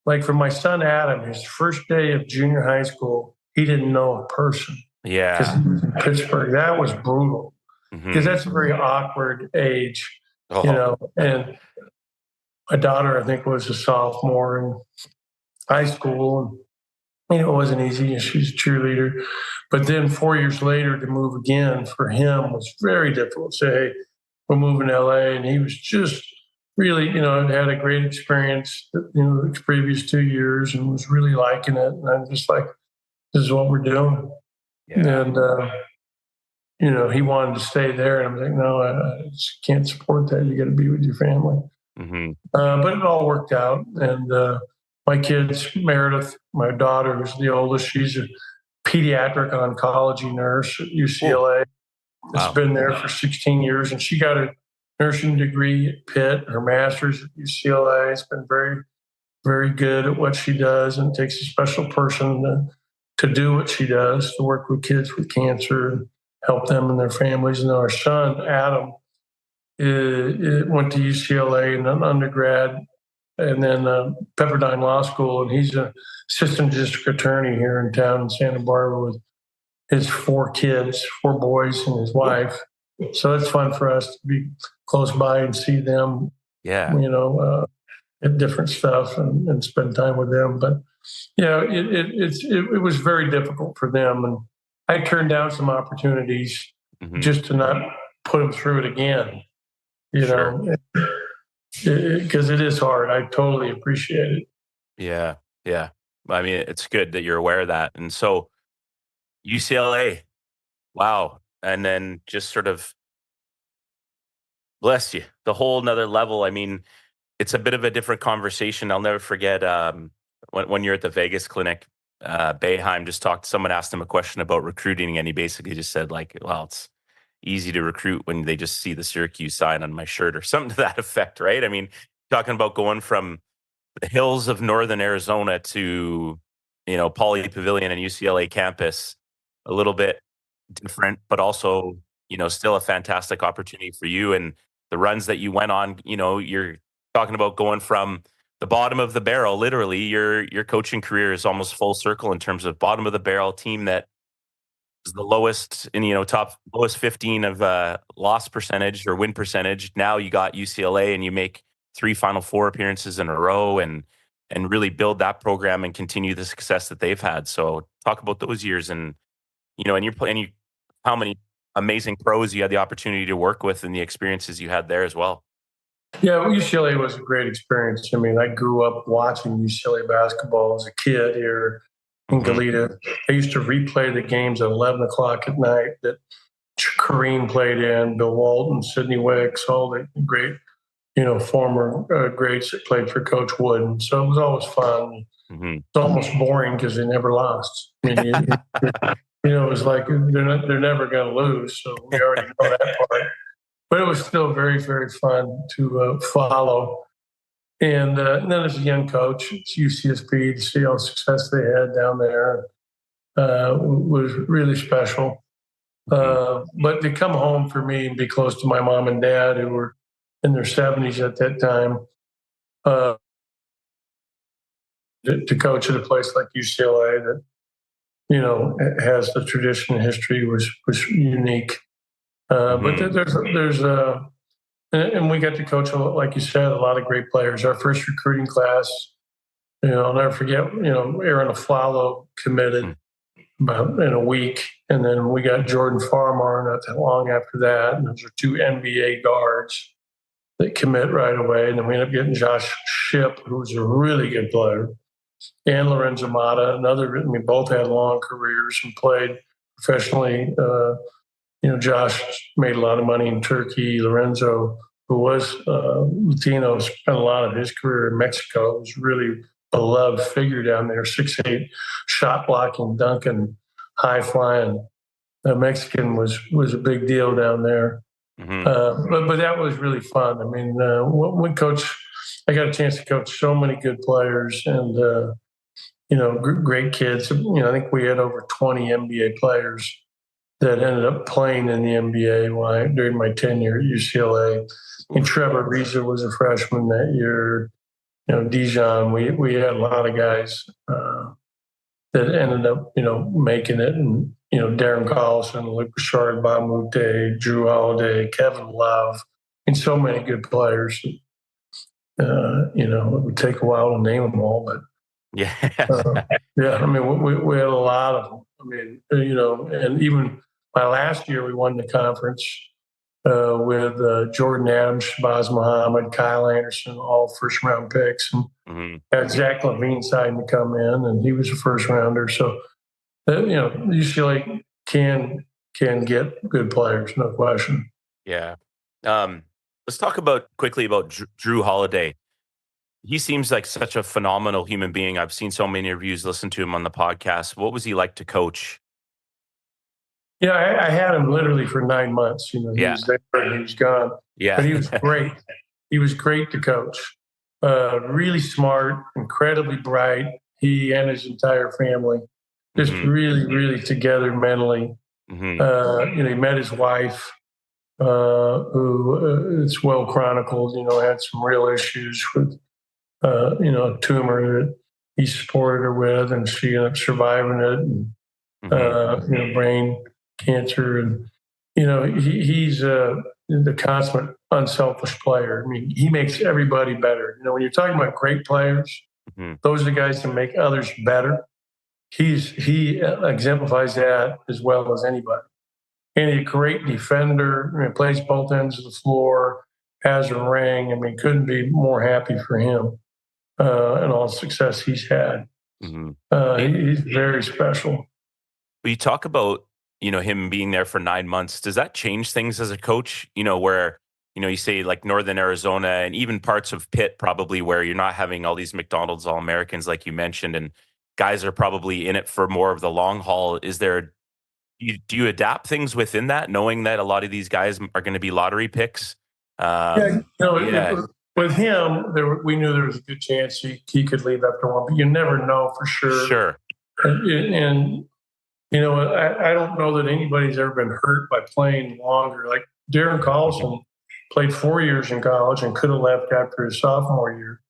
like for my son Adam, his first day of junior high school, he didn't know a person because Yeah. he was in Pittsburgh. That was brutal because that's a very awkward age, Oh, And my daughter, I think, was a sophomore in high school, and it wasn't easy. She's a cheerleader, but then 4 years later to move again for him was very difficult. Say, hey, we're moving to LA, and he was just really, had a great experience, the previous 2 years, and was really liking it. And I'm just like, this is what we're doing. yeah. And he wanted to stay there, and I'm like, no, I just can't support that. You got to be with your family. But it all worked out, and my kids, Meredith, my daughter, who's the oldest, she's a pediatric oncology nurse at UCLA. It's Wow. been there for 16 years, and she got a nursing degree at Pitt, her master's at UCLA. It's been very, very good at what she does, and it takes a special person to do what she does, to work with kids with cancer and help them and their families. And our son, Adam, went to UCLA in an undergrad and then Pepperdine Law School, and he's an assistant district attorney here in town in Santa Barbara with his 4 kids, 4 boys, and his wife. So it's fun for us to be close by and see them, at different stuff and spend time with them. But it was very difficult for them, and I turned down some opportunities just to not put them through it again. Sure. Because it is hard. I totally appreciate it. Yeah. Yeah. I mean, it's good that you're aware of that. And so UCLA, wow. And then just sort of bless you, the whole nother level. I mean, it's a bit of a different conversation. I'll never forget when you're at the Vegas clinic, Bayheim just talked, someone asked him a question about recruiting, and he basically just said, like, well, it's easy to recruit when they just see the Syracuse sign on my shirt or something to that effect, right? I mean, talking about going from the hills of northern Arizona to, Pauley Pavilion and UCLA campus, a little bit different, but also, still a fantastic opportunity for you. And the runs that you went on, you're talking about going from the bottom of the barrel, literally your coaching career is almost full circle in terms of bottom of the barrel team that is the lowest in, top lowest 15 of loss percentage or win percentage. Now you got UCLA and you make 3 Final Four appearances in a row and really build that program and continue the success that they've had. So talk about those years and, and you're playing, how many amazing pros you had the opportunity to work with and the experiences you had there as well. Yeah, well, UCLA was a great experience. I mean, I grew up watching UCLA basketball as a kid here in Goleta. I used to replay the games at 11 o'clock at night that Kareem played in, Bill Walton, Sidney Wicks, all the great, former greats that played for Coach Wooden. So it was always fun. It's almost boring because they never lost. I mean, it was like they're never going to lose. So we already know that part. But it was still very, very fun to follow. And then as a young coach, it's UCSB to see all the success they had down there was really special. But to come home for me and be close to my mom and dad, who were in their 70s at that time, to coach at a place like UCLA that, has the tradition and history was unique. But there's and we got to coach, like you said, a lot of great players. Our first recruiting class, I'll never forget, Aaron Aflalo committed about in a week. And then we got Jordan Farmar not that long after that. And those are 2 NBA guards that commit right away. And then we ended up getting Josh Shipp, who was a really good player, and Lorenzo Mata, another. I mean, both had long careers and played professionally. Josh made a lot of money in Turkey. Lorenzo, who was Latino, spent a lot of his career in Mexico. It was really beloved figure down there, 6'8", shot blocking, dunking, high flying. Mexican was a big deal down there. But that was really fun. I mean, I got a chance to coach so many good players, and great kids. I think we had over 20 NBA players that ended up playing in the NBA during my tenure at UCLA. And Trevor Ariza was a freshman that year. Dijon, we had a lot of guys that ended up, making it. And, Darren Collison, Luke Bouchard, Bob Moute, Drew Holiday, Kevin Love, and so many good players. It would take a while to name them all, but yeah, I mean, we had a lot of them. I mean, and even my last year, we won the conference with Jordan Adams, Shabazz Muhammad, Kyle Anderson, all first round picks, and had Zach LaVine signed to come in, and he was a first rounder. So, UCLA can get good players, no question. yeah. Let's talk quickly about Drew Holiday. He seems like such a phenomenal human being. I've seen so many interviews, listened to him on the podcast. What was he like to coach? I had him literally for 9 months. He was there and he was gone. Yeah. But he was great. He was great to coach. Really smart, incredibly bright. He and his entire family just really, really together mentally. He met his wife, who it's well chronicled, had some real issues with, a tumor that he supported her with, and she ended up surviving it, and, brain cancer. And, he's the consummate unselfish player. I mean, he makes everybody better. When you're talking about great players, those are the guys that make others better. He exemplifies that as well as anybody. And he's a great defender, plays both ends of the floor, has a ring. I mean, couldn't be more happy for him and all the success he's had. He's very special. You talk about, him being there for 9 months. Does that change things as a coach? Where, you say like Northern Arizona and even parts of Pitt, probably, where you're not having all these McDonald's All-Americans like you mentioned, and guys are probably in it for more of the long haul. Do you adapt things within that, knowing that a lot of these guys are going to be lottery picks? With him, we knew there was a good chance he could leave after one, but you never know for sure. Sure. And I don't know that anybody's ever been hurt by playing longer. Like Darren Collison played 4 years in college and could have left after his sophomore year.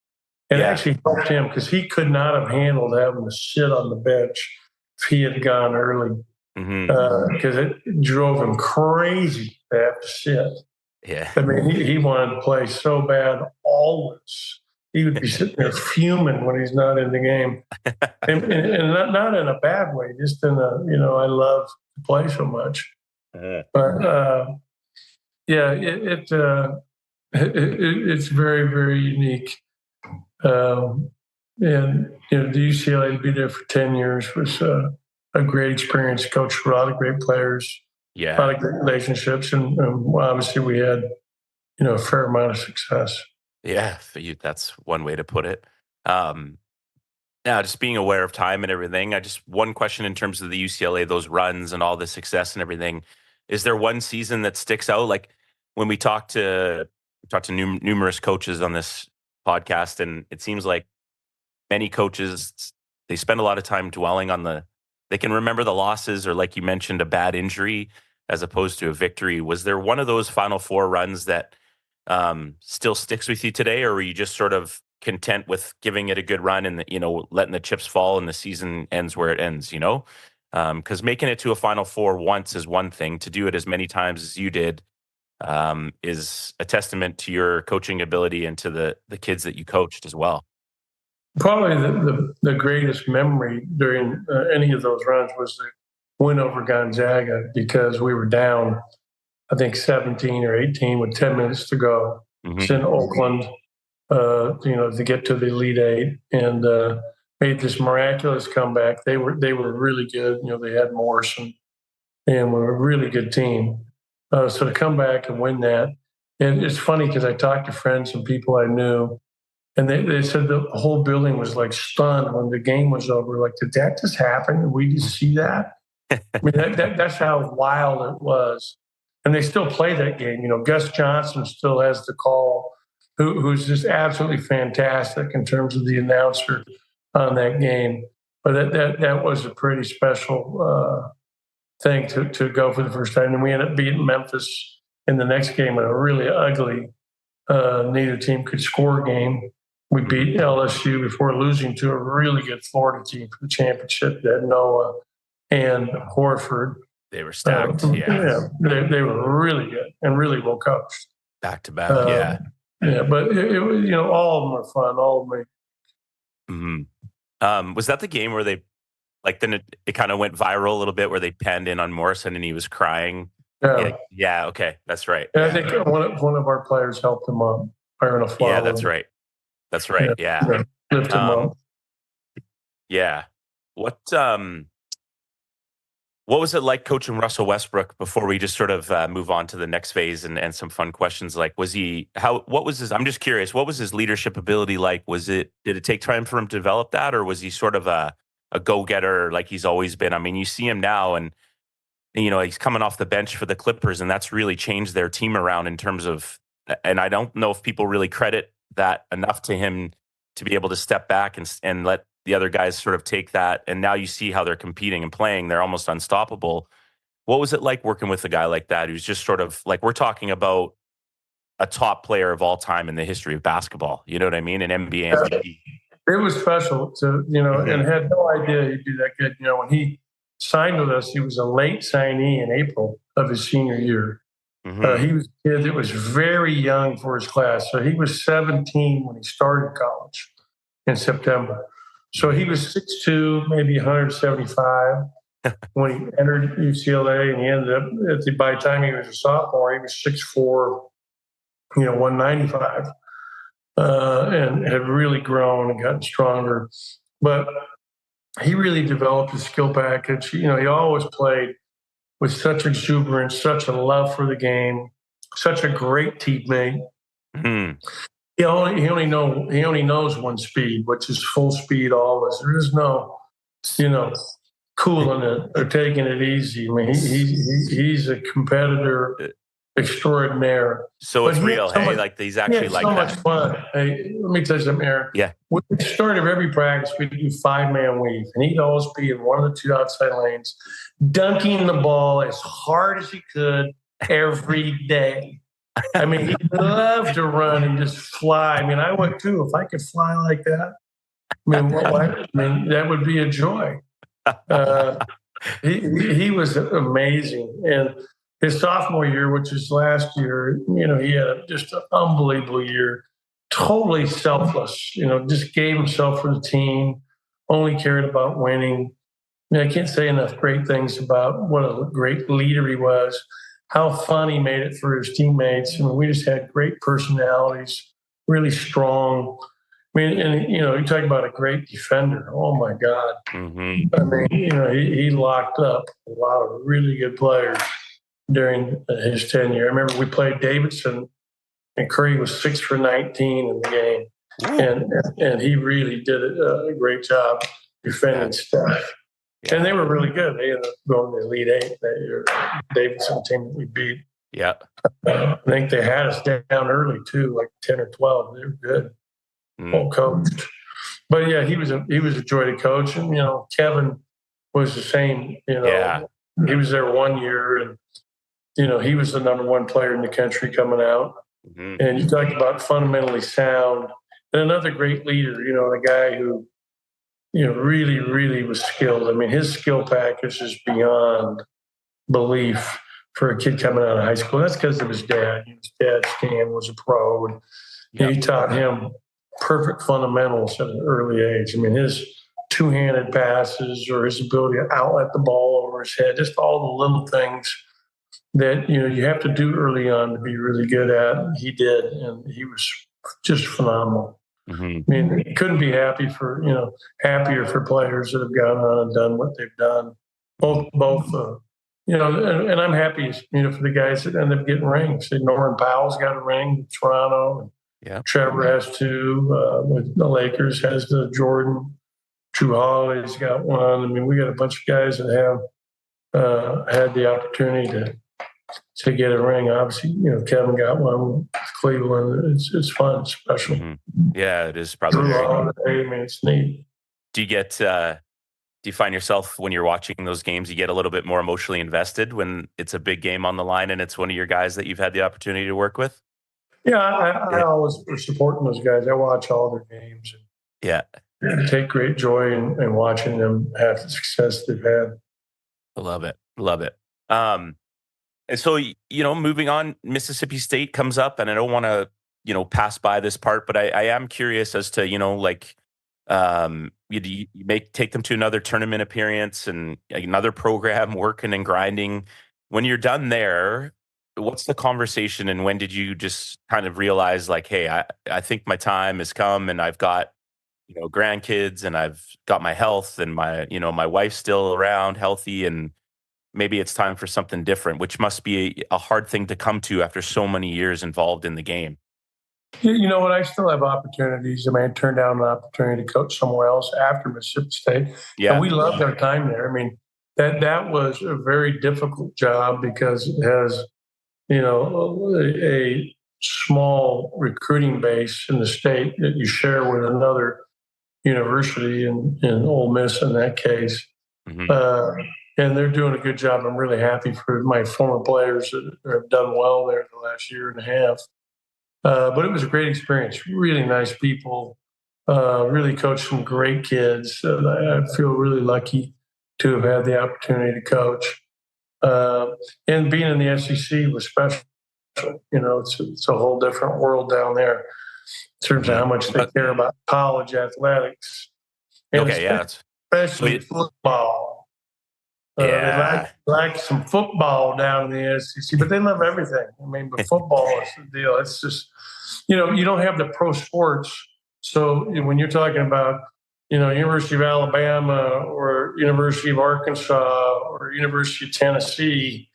And actually helped him because he could not have handled having to sit on the bench if he had gone early. Because it drove him crazy to have to sit. Yeah. I mean, he wanted to play so bad always. He would be sitting there fuming when he's not in the game. And not in a bad way, just in I love to play so much. But, it's very, very unique. And, the UCLA to be there for 10 years was a great experience. Coached a lot of great players, a lot of great relationships. And obviously we had, a fair amount of success. Yeah, that's one way to put it. Now, just being aware of time and everything, one question in terms of the UCLA, those runs and all the success and everything. Is there one season that sticks out? Like when we talked to numerous coaches on this podcast, and it seems like many coaches, they spend a lot of time dwelling on they can remember the losses, or like you mentioned, a bad injury as opposed to a victory. Was there one of those Final Four runs that still sticks with you today, or were you just sort of content with giving it a good run and letting the chips fall and the season ends where it ends? Because making it to a Final Four once is one thing. To do it as many times as you did is a testament to your coaching ability and to the kids that you coached as well. Probably the greatest memory during any of those runs was the win over Gonzaga, because we were down, I think 17 or 18 with 10 minutes to go. It's in Oakland, to get to the Elite Eight, and made this miraculous comeback. They were really good. They had Morrison and were a really good team. So to come back and win that, and it's funny because I talked to friends and people I knew, and they said the whole building was like stunned when the game was over. Like, did that just happen? Did we just see that? I mean, that's how wild it was. And they still play that game. Gus Johnson still has the call, who's just absolutely fantastic in terms of the announcer on that game. But that was a pretty special thing to go for the first time. And we ended up beating Memphis in the next game in a really ugly, neither team could score game. We beat LSU before losing to a really good Florida team for the championship that had Noah and Horford. They were stacked. Yeah, they were really good and really well coached. Back to back, yeah. Yeah, but it was, all of them are fun. All of them. Was that the game where they, like, then it kind of went viral a little bit where they panned in on Morrison and he was crying? Yeah. Okay, that's right. And I think one of our players helped him up. Yeah, that's right. Yeah. Lift him up. Yeah. What was it like coaching Russell Westbrook before we just sort of move on to the next phase and some fun questions? Like, what was his, I'm just curious, what was his leadership ability like? Did it take time for him to develop that, or was he sort of a go-getter like he's always been? I mean, you see him now and, he's coming off the bench for the Clippers, and that's really changed their team around in terms of, and I don't know if people really credit that enough to him to be able to step back and let the other guys sort of take that. And now you see how they're competing and playing. They're almost unstoppable. What was it like working with a guy like that who's just sort of like, we're talking about a top player of all time in the history of basketball? You know what I mean? An NBA MVP. It was special to, and had no idea he'd be that good. When he signed with us, he was a late signee in April of his senior year. He was a kid that was very young for his class. So he was 17 when he started college in September. So he was 6'2", maybe 175 when he entered UCLA, and he ended up, by the time he was a sophomore, he was 6'4", 195, and had really grown and gotten stronger. But he really developed his skill package. He always played with such exuberance, such a love for the game, such a great teammate. He only knows one speed, which is full speed always. There is no, cooling it or taking it easy. I mean, he's a competitor extraordinaire. So it's real, hey? Like, he's actually like so that. Much fun. Hey, let me tell you something, Aaron. Yeah. At the start of every practice, we'd do 5-man weave, and he'd always be in one of the two outside lanes, dunking the ball as hard as he could every day. I mean, he loved to run and just fly. I mean, I would too. If I could fly like that, that would be a joy. He was amazing. And his sophomore year, which is last year, he had just an unbelievable year. Totally selfless, just gave himself for the team, only cared about winning. I can't say enough great things about what a great leader he was. How fun he made it for his teammates. I mean, we just had great personalities, really strong. I mean, and, you talk about a great defender. Oh, my God. I mean, he locked up a lot of really good players during his tenure. I remember we played Davidson, and Curry was 6 for 19 in the game. And he really did a great job defending Steph. Yeah. And they were really good. They ended up going to the Elite Eight that year. Davidson team that we beat. Yeah. I think they had us down early too, like 10 or 12. They were good. Well coached. But yeah, he was a joy to coach. And Kevin was the same. He was there 1 year, and he was the number one player in the country coming out. And you talked about fundamentally sound. And another great leader, a guy who really, really was skilled. I mean, his skill package is beyond belief for a kid coming out of high school. That's because of his dad. His dad, Stan, was a pro, and he taught him perfect fundamentals at an early age. I mean, his two-handed passes or his ability to outlet the ball over his head, just all the little things that, you have to do early on to be really good at. He did, and he was just phenomenal. I mean, couldn't be happier for players that have gone on and done what they've done. Both, and I'm happy, for the guys that end up getting rings. Norman Powell's got a ring in Toronto. And Trevor has two. With the Lakers has the Jordan. Drew Holiday's got one. I mean, we got a bunch of guys that have had the opportunity to get a ring. Obviously, Kevin got one with Cleveland. It's fun, it's special. Yeah, it is probably. I mean, it's neat. Do you get do you find yourself when you're watching those games, you get a little bit more emotionally invested when it's a big game on the line and it's one of your guys that you've had the opportunity to work with? Yeah, I always was supporting those guys. I watch all their games Yeah. and take great joy in watching them have the success they've had. I love it. Love it. And so, moving on, Mississippi State comes up, and I don't want to, pass by this part, but I am curious as to, you take them to another tournament appearance and another program working and grinding. When you're done there, what's the conversation, and when did you just kind of realize, like, hey, I think my time has come, and I've got, grandkids, and I've got my health, and my wife's still around, healthy, and maybe it's time for something different, which must be a hard thing to come to after so many years involved in the game. You know what? I still have opportunities. I mean, I turned down an opportunity to coach somewhere else after Mississippi State, Yeah. and we loved our time there. I mean, that was a very difficult job because it has, a small recruiting base in the state that you share with another university in Ole Miss in that case. Mm-hmm. And they're doing a good job. I'm really happy for my former players that have done well there the last year and a half. But it was a great experience. Really nice people. Really coached some great kids. I feel really lucky to have had the opportunity to coach. And being in the SEC was special. It's a whole different world down there in terms of how much they care about college athletics. And especially football. They like some football down in the SEC, but they love everything. I mean, but football is the deal. It's just, you don't have the pro sports. So when you're talking about, University of Alabama or University of Arkansas or University of Tennessee,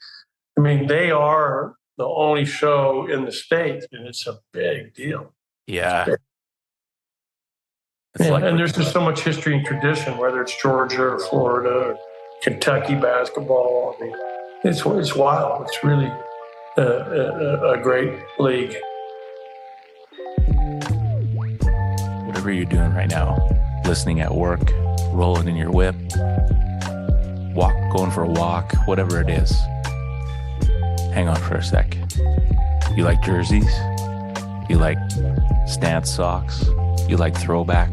I mean, they are the only show in the state, and it's a big deal. Yeah. And there's just so much history and tradition, whether it's Georgia or Florida or Kentucky basketball. I mean, it's wild. It's really a great league. Whatever you're doing right now, listening at work, rolling in your whip, going for a walk, whatever it is, hang on for a sec. You like jerseys? You like stance socks? You like throwback?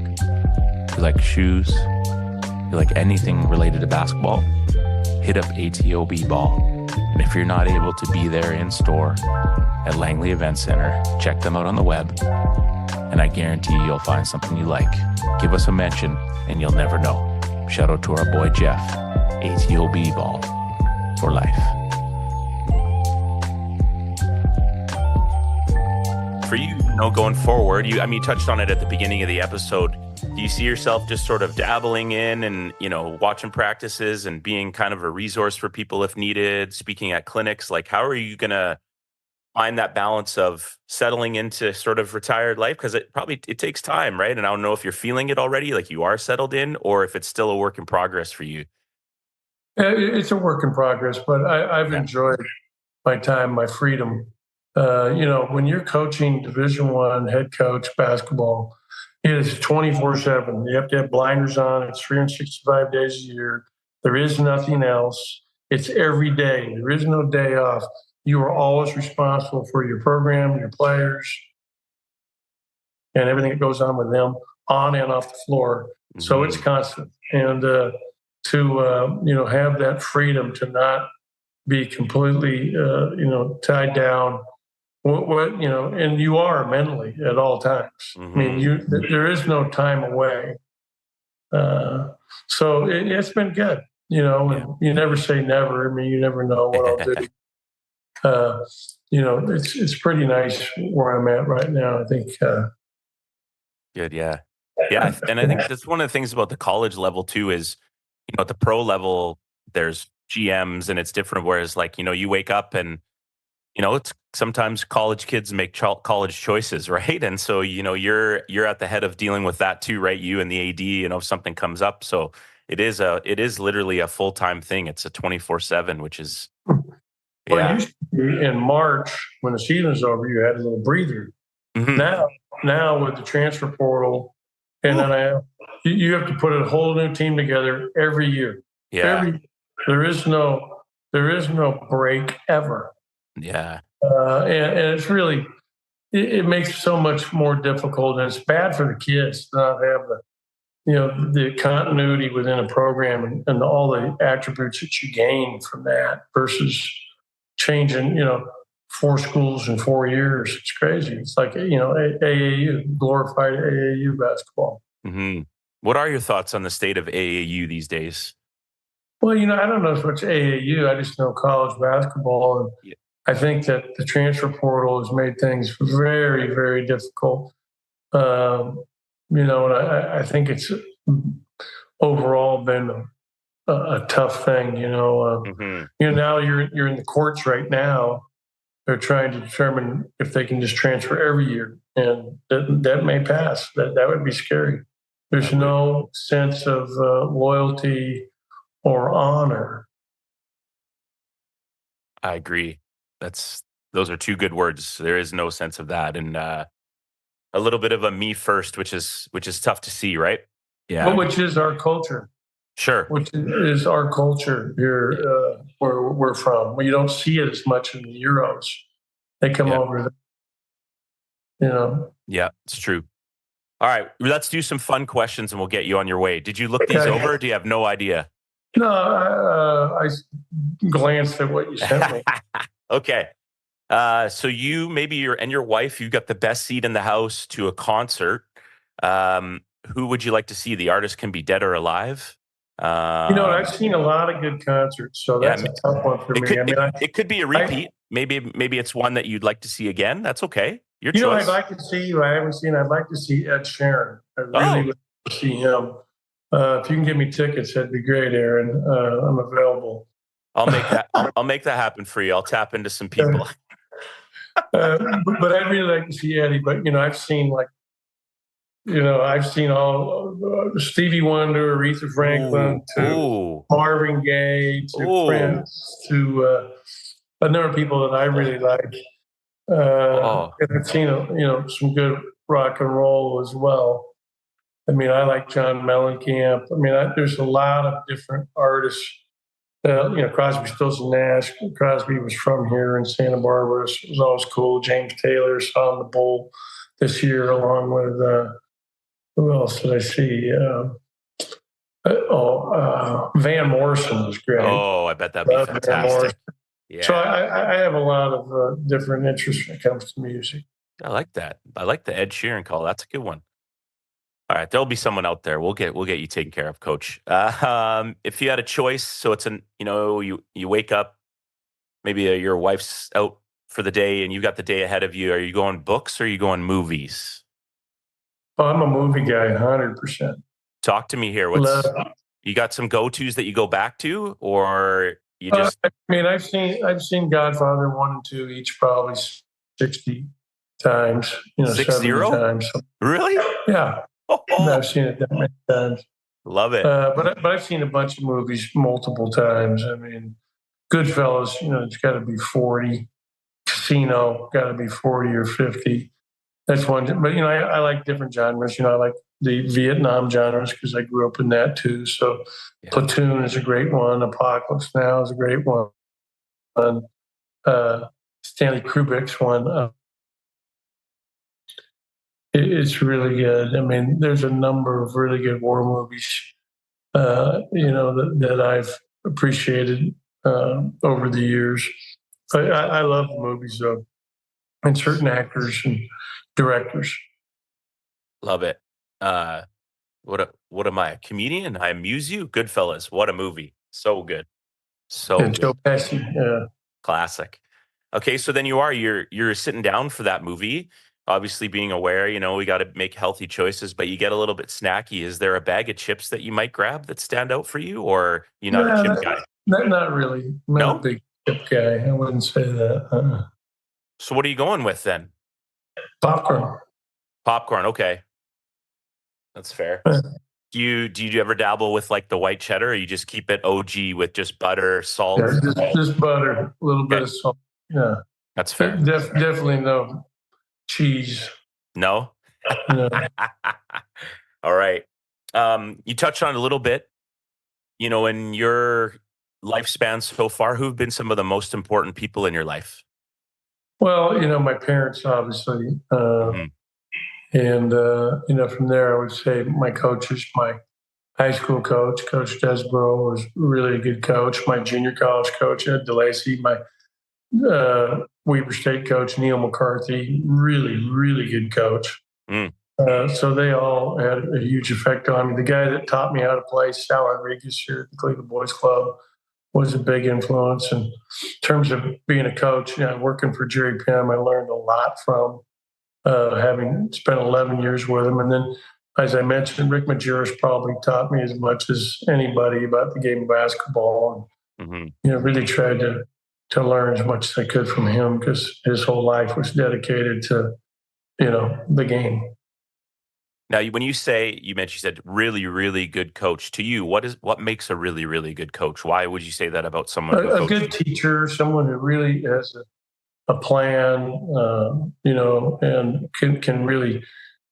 You like shoes? You like anything related to basketball? Hit up ATOB Ball. And if you're not able to be there in store at Langley Event Center, check them out on the web. And I guarantee you'll find something you like. Give us a mention and you'll never know. Shout out to our boy Jeff. ATOB Ball for life. For you, going forward, you touched on it at the beginning of the episode. Do you see yourself just sort of dabbling in and, watching practices and being kind of a resource for people if needed, speaking at clinics? Like, how are you going to find that balance of settling into sort of retired life? Because it takes time, right? And I don't know if you're feeling it already, like you are settled in, or if it's still a work in progress for you. It's a work in progress, but I've enjoyed my time, my freedom. When you're coaching Division I head coach basketball, it is 24/7. You have to have blinders on. It's 365 days a year. There is nothing else. It's every day. There is no day off. You are always responsible for your program, your players, and everything that goes on with them on and off the floor. Mm-hmm. So it's constant. And to have that freedom to not be completely, tied down. And you are mentally at all times. Mm-hmm. I mean, there is no time away. So it's been good, and you never say never. I mean, you never know what I'll do. It's pretty nice where I'm at right now. I think. Good. Yeah. Yeah. And I think that's one of the things about the college level too, is, at the pro level, there's GMs and it's different. Whereas you wake up and, it's sometimes college kids make college choices, right? And so, you're at the head of dealing with that too, right? You and the AD, if something comes up. So it is literally a full-time thing. It's a 24/7, which is, Well, it used to be in March when the season was over, you had a little breather. Mm-hmm. Now with the transfer portal, and then I have You have to put a whole new team together every year. Yeah. There is no break ever. Yeah. And it's really, it makes so much more difficult, and it's bad for the kids to not have the continuity within a program and all the attributes that you gain from that versus changing, 4 schools in 4 years. It's crazy. It's like, AAU, glorified AAU basketball. Mm-hmm. What are your thoughts on the state of AAU these days? Well, I don't know as much AAU. I just know college basketball. And Yeah. I think that the transfer portal has made things very, very difficult. And I think it's overall been a tough thing. Mm-hmm. Now you're in the courts right now. They're trying to determine if they can just transfer every year, and that may pass. That would be scary. There's no sense of loyalty or honor. I agree. Those are 2 good words. There is no sense of that, and a little bit of a me first, which is tough to see, right? Yeah. But which is our culture. Sure. Which is our culture here, where we're from. You don't see it as much in the Euros. They come over there, Yeah, it's true. All right, let's do some fun questions and we'll get you on your way. Did you look these over? Or do you have no idea? No, I glanced at what you sent me. Okay. So you and your wife, you got the best seat in the house to a concert. Who would you like to see? The artist can be dead or alive. I've seen a lot of good concerts, so that's a tough one for me. It could be a repeat. Maybe it's one that you'd like to see again. That's okay. Your choice. I'd like to see you. I haven't seen. I'd like to see Ed Sheeran. I really would like to see him. If you can give me tickets, that'd be great, Aaron. I'm available. I'll make that happen for you. I'll tap into some people. But I'd really like to see Eddie. But I've seen all Stevie Wonder, Aretha Franklin, to Marvin Gaye, to Prince, to a number of people that I really like. And I've seen some good rock and roll as well. I like John Mellencamp. There's a lot of different artists. Crosby, Stills and Nash. Crosby was from here in Santa Barbara. So it was always cool. James Taylor saw on the Bowl this year, along with who else did I see? Van Morrison was great. Oh, I bet that'd be fantastic. Yeah. So I have a lot of different interests when it comes to music. I like that. I like the Ed Sheeran call. That's a good one. All right, there'll be someone out there. We'll get you taken care of, Coach. If you had a choice, so it's you wake up, maybe your wife's out for the day, and you got the day ahead of you. Are you going books or are you going movies? Oh, I'm a movie guy, 100%. Talk to me here. You got some go-tos that you go back to, or you just? I've seen Godfather 1 and 2 each probably 60 times. 60? 70 times. Really? Yeah. I've seen it that many times. Love it. But I've seen a bunch of movies multiple times. Goodfellas, it's got to be 40. Casino, got to be 40 or 50. That's one. But, I like different genres. I like the Vietnam genres because I grew up in that too. So Platoon is a great one. Apocalypse Now is a great one. Stanley Kubrick's one. It's really good. There's a number of really good war movies, that I've appreciated over the years. I love movies, though, and certain actors and directors. Love it. What am I, a comedian? I amuse you? Goodfellas. What a movie. So good. And Joe Pesci. Yeah. Classic. Okay, so then you're sitting down for that movie. Obviously being aware, we got to make healthy choices, but you get a little bit snacky. Is there a bag of chips that you might grab that stand out for you, or you're not a chip guy? Not really. I'm not a big chip guy. I wouldn't say that. So what are you going with then? Popcorn. Popcorn. Okay. That's fair. Do you ever dabble with like the white cheddar, or you just keep it OG with just butter, salt? Yeah, just butter, a little bit of salt. Yeah. That's fair. Definitely no cheese. No? No. All right. You touched on it a little bit, in your lifespan so far, who've been some of the most important people in your life? Well, my parents, obviously. Mhm. And, from there, I would say my coaches, my high school coach, Coach Desborough, was really a good coach. My junior college coach, Ed DeLacy, my Weber State coach, Neil McCarthy, really, really good coach. Mm. So they all had a huge effect on me. The guy that taught me how to play, Sal Rodriguez here at the Cleveland Boys Club, was a big influence. And in terms of being a coach, working for Jerry Pym, I learned a lot from having spent 11 years with him. And then, as I mentioned, Rick Majerus probably taught me as much as anybody about the game of basketball. And, really tried to learn as much as I could from him because his whole life was dedicated to, the game. Now, when you said really, really good coach, to you, what makes a really, really good coach? Why would you say that about someone who A coaches? good teacher, someone who really has a plan, and can really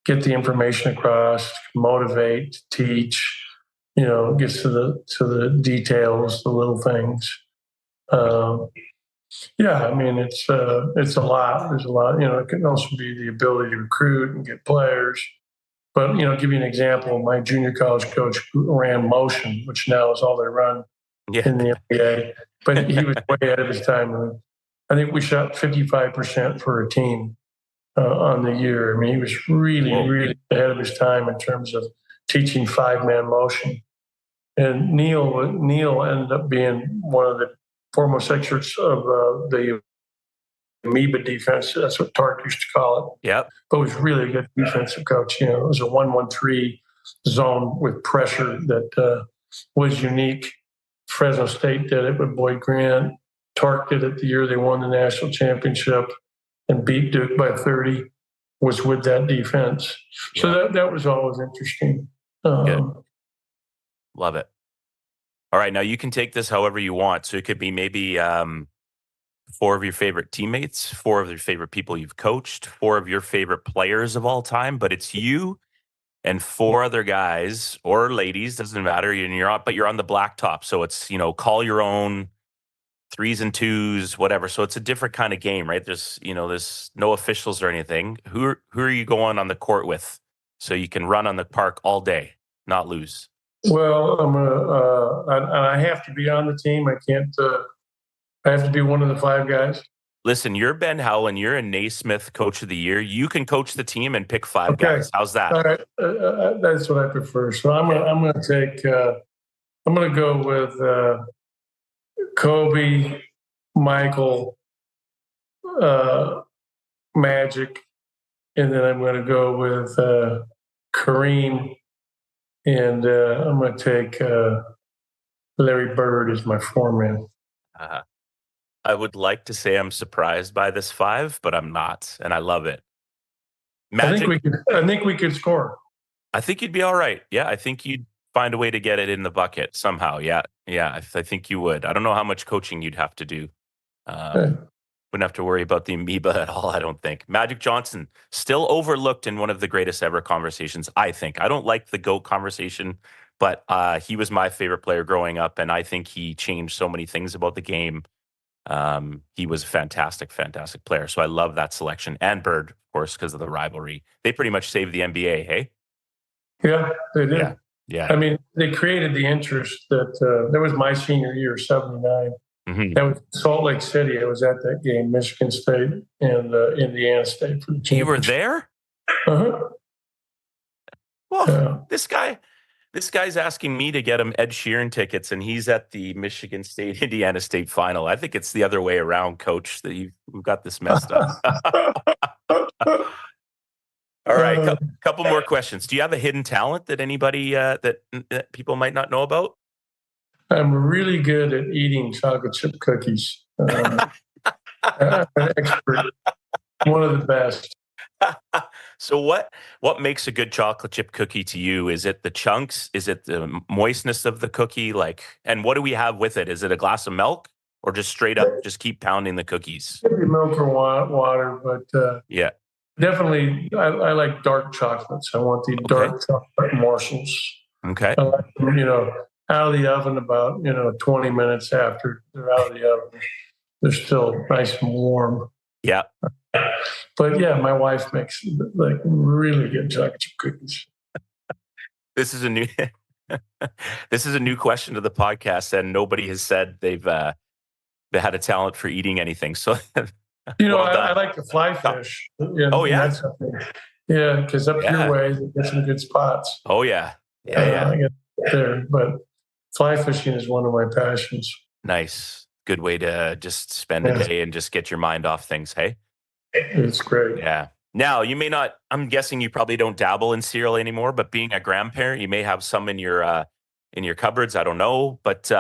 get the information across, motivate, teach, gets to the details, the little things. I mean, it's a lot. There's a lot. It can also be the ability to recruit and get players. But give you an example. My junior college coach ran motion, which now is all they run in the NBA. But he was way ahead of his time. I think we shot 55% for a team on the year. I mean, he was really, really ahead of his time in terms of teaching 5-man motion. And Neil ended up being one of the foremost experts of the amoeba defense. That's what Tark used to call it. Yep. But it was really a good defensive coach. It was a 1-1-3 zone with pressure that was unique. Fresno State did it with Boyd Grant. Tark did it the year they won the national championship and beat Duke by 30, was with that defense. So that was always interesting. Love it. All right, now you can take this however you want. So it could be maybe 4 of your favorite teammates, 4 of your favorite people you've coached, 4 of your favorite players of all time, but it's you and 4 other guys or ladies, doesn't matter. You're on the blacktop. So it's, call your own 3s and 2s, whatever. So it's a different kind of game, right? There's no officials or anything. Who are you going on the court with so you can run on the park all day, not lose? Well, I have to be on the team. I can't. I have to be one of the 5 guys. Listen, you're Ben Howland. You're a Naismith Coach of the Year. You can coach the team and pick 5 guys. How's that? All right, that's what I prefer. So I'm going to take. I'm going to go with Kobe, Michael, Magic, and then I'm going to go with Kareem, and I'm going to take Larry Bird as my 4-man. I would like to say I'm surprised by this 5, but I'm not, and I love it. Magic, I think we could score. I think you'd be all right. Yeah, I think you'd find a way to get it in the bucket somehow. Yeah. I think you would. I don't know how much coaching you'd have to do. Wouldn't have to worry about the amoeba at all, I don't think. Magic Johnson, still overlooked in one of the greatest ever conversations, I think. I don't like the GOAT conversation, but he was my favorite player growing up, and I think he changed so many things about the game. He was a fantastic, fantastic player. So I love that selection. And Bird, of course, because of the rivalry. They pretty much saved the NBA, hey? Yeah, they did. Yeah. I mean, they created the interest that was my senior year, 79. Mm-hmm. That was Salt Lake City. I was at that game, Michigan State and Indiana State for the championship. You were there? Uh-huh. Well, this guy's asking me to get him Ed Sheeran tickets, and he's at the Michigan State, Indiana State final. I think it's the other way around, Coach, that you've got this messed up. All right, couple more questions. Do you have a hidden talent that anybody that people might not know about? I'm really good at eating chocolate chip cookies. I'm an expert. One of the best. So what makes a good chocolate chip cookie to you? Is it the chunks? Is it the moistness of the cookie? And what do we have with it? Is it a glass of milk or just straight up just keep pounding the cookies? Milk or water, but yeah. Definitely, I like dark chocolates. I want the dark chocolate morsels. Okay. I like them, out of the oven about 20 minutes after they're out of the oven. They're still nice and warm. Yeah. But yeah, my wife makes like really good chocolate chip cookies. This is a new this is a new question to the podcast, and nobody has said they had a talent for eating anything. So well I like to fly fish. Oh yeah. That's something. Yeah, because up your way they get some good spots. Oh yeah. Yeah. I get there, but fly fishing is one of my passions. Nice. Good way to just spend a day and just get your mind off things. Hey, it's great. Yeah. Now you may not. I'm guessing you probably don't dabble in cereal anymore. But being a grandparent, you may have some in your cupboards. I don't know. But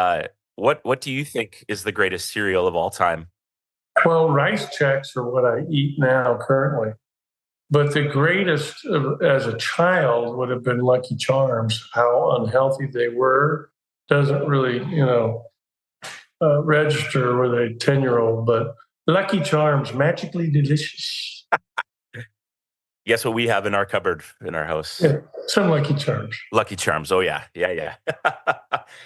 what do you think is the greatest cereal of all time? Well, Rice Chex are what I eat now currently. But the greatest as a child would have been Lucky Charms. How unhealthy they were doesn't really, register with a 10-year-old. But Lucky Charms, magically delicious. Guess what we have in our cupboard in our house? Yeah, some Lucky Charms. Lucky Charms. Oh yeah.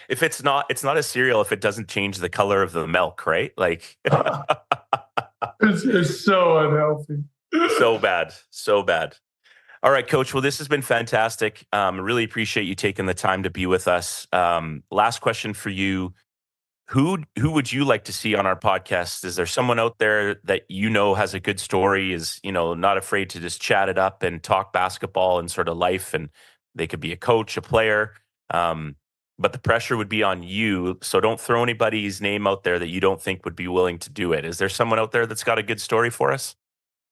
If it's not a cereal if it doesn't change the color of the milk, right? Like it's so unhealthy. So bad. All right, Coach. Well, this has been fantastic. Really appreciate you taking the time to be with us. Last question for you. Who would you like to see on our podcast? Is there someone out there that has a good story, is not afraid to just chat it up and talk basketball and sort of life, and they could be a coach, a player, but the pressure would be on you, so don't throw anybody's name out there that you don't think would be willing to do it. Is there someone out there that's got a good story for us?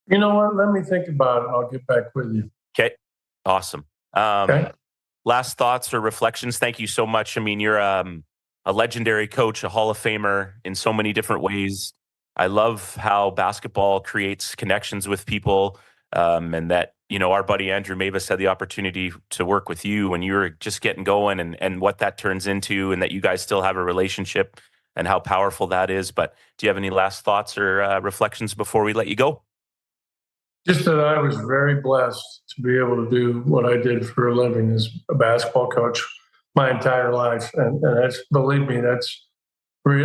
You know what? Let me think about it. I'll get back with you. Okay. Awesome. Okay. Last thoughts or reflections? Thank you so much. I mean, you're a legendary coach, a Hall of Famer in so many different ways. I love how basketball creates connections with people, and that, our buddy Andrew Mavis had the opportunity to work with you when you were just getting going, and what that turns into, and that you guys still have a relationship and how powerful that is. But do you have any last thoughts or reflections before we let you go? Just that I was very blessed to be able to do what I did for a living as a basketball coach my entire life. And that's, believe me,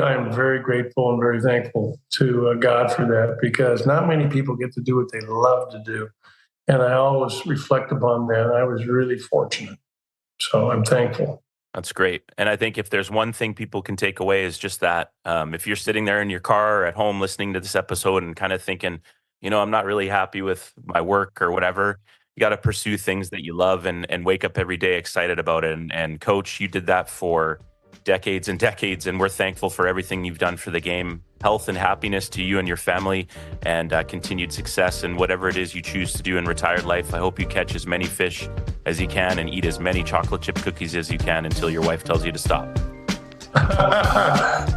I'm very grateful and very thankful to God for that, because not many people get to do what they love to do. And I always reflect upon that. I was really fortunate. So I'm thankful. That's great. And I think if there's one thing people can take away is just that. If you're sitting there in your car or at home listening to this episode and kind of thinking, I'm not really happy with my work or whatever, you got to pursue things that you love and wake up every day excited about it. And Coach, you did that for decades and decades, and we're thankful for everything you've done for the game. Health and happiness to you and your family, and continued success in whatever it is you choose to do in retired life. I hope you catch as many fish as you can and eat as many chocolate chip cookies as you can until your wife tells you to stop.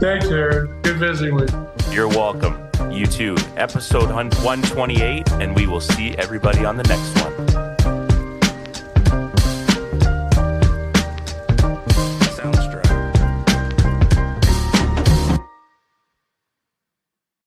Thanks, Aaron. Good visiting with you. You're welcome. You too. Episode 128, and we will see everybody on the next one.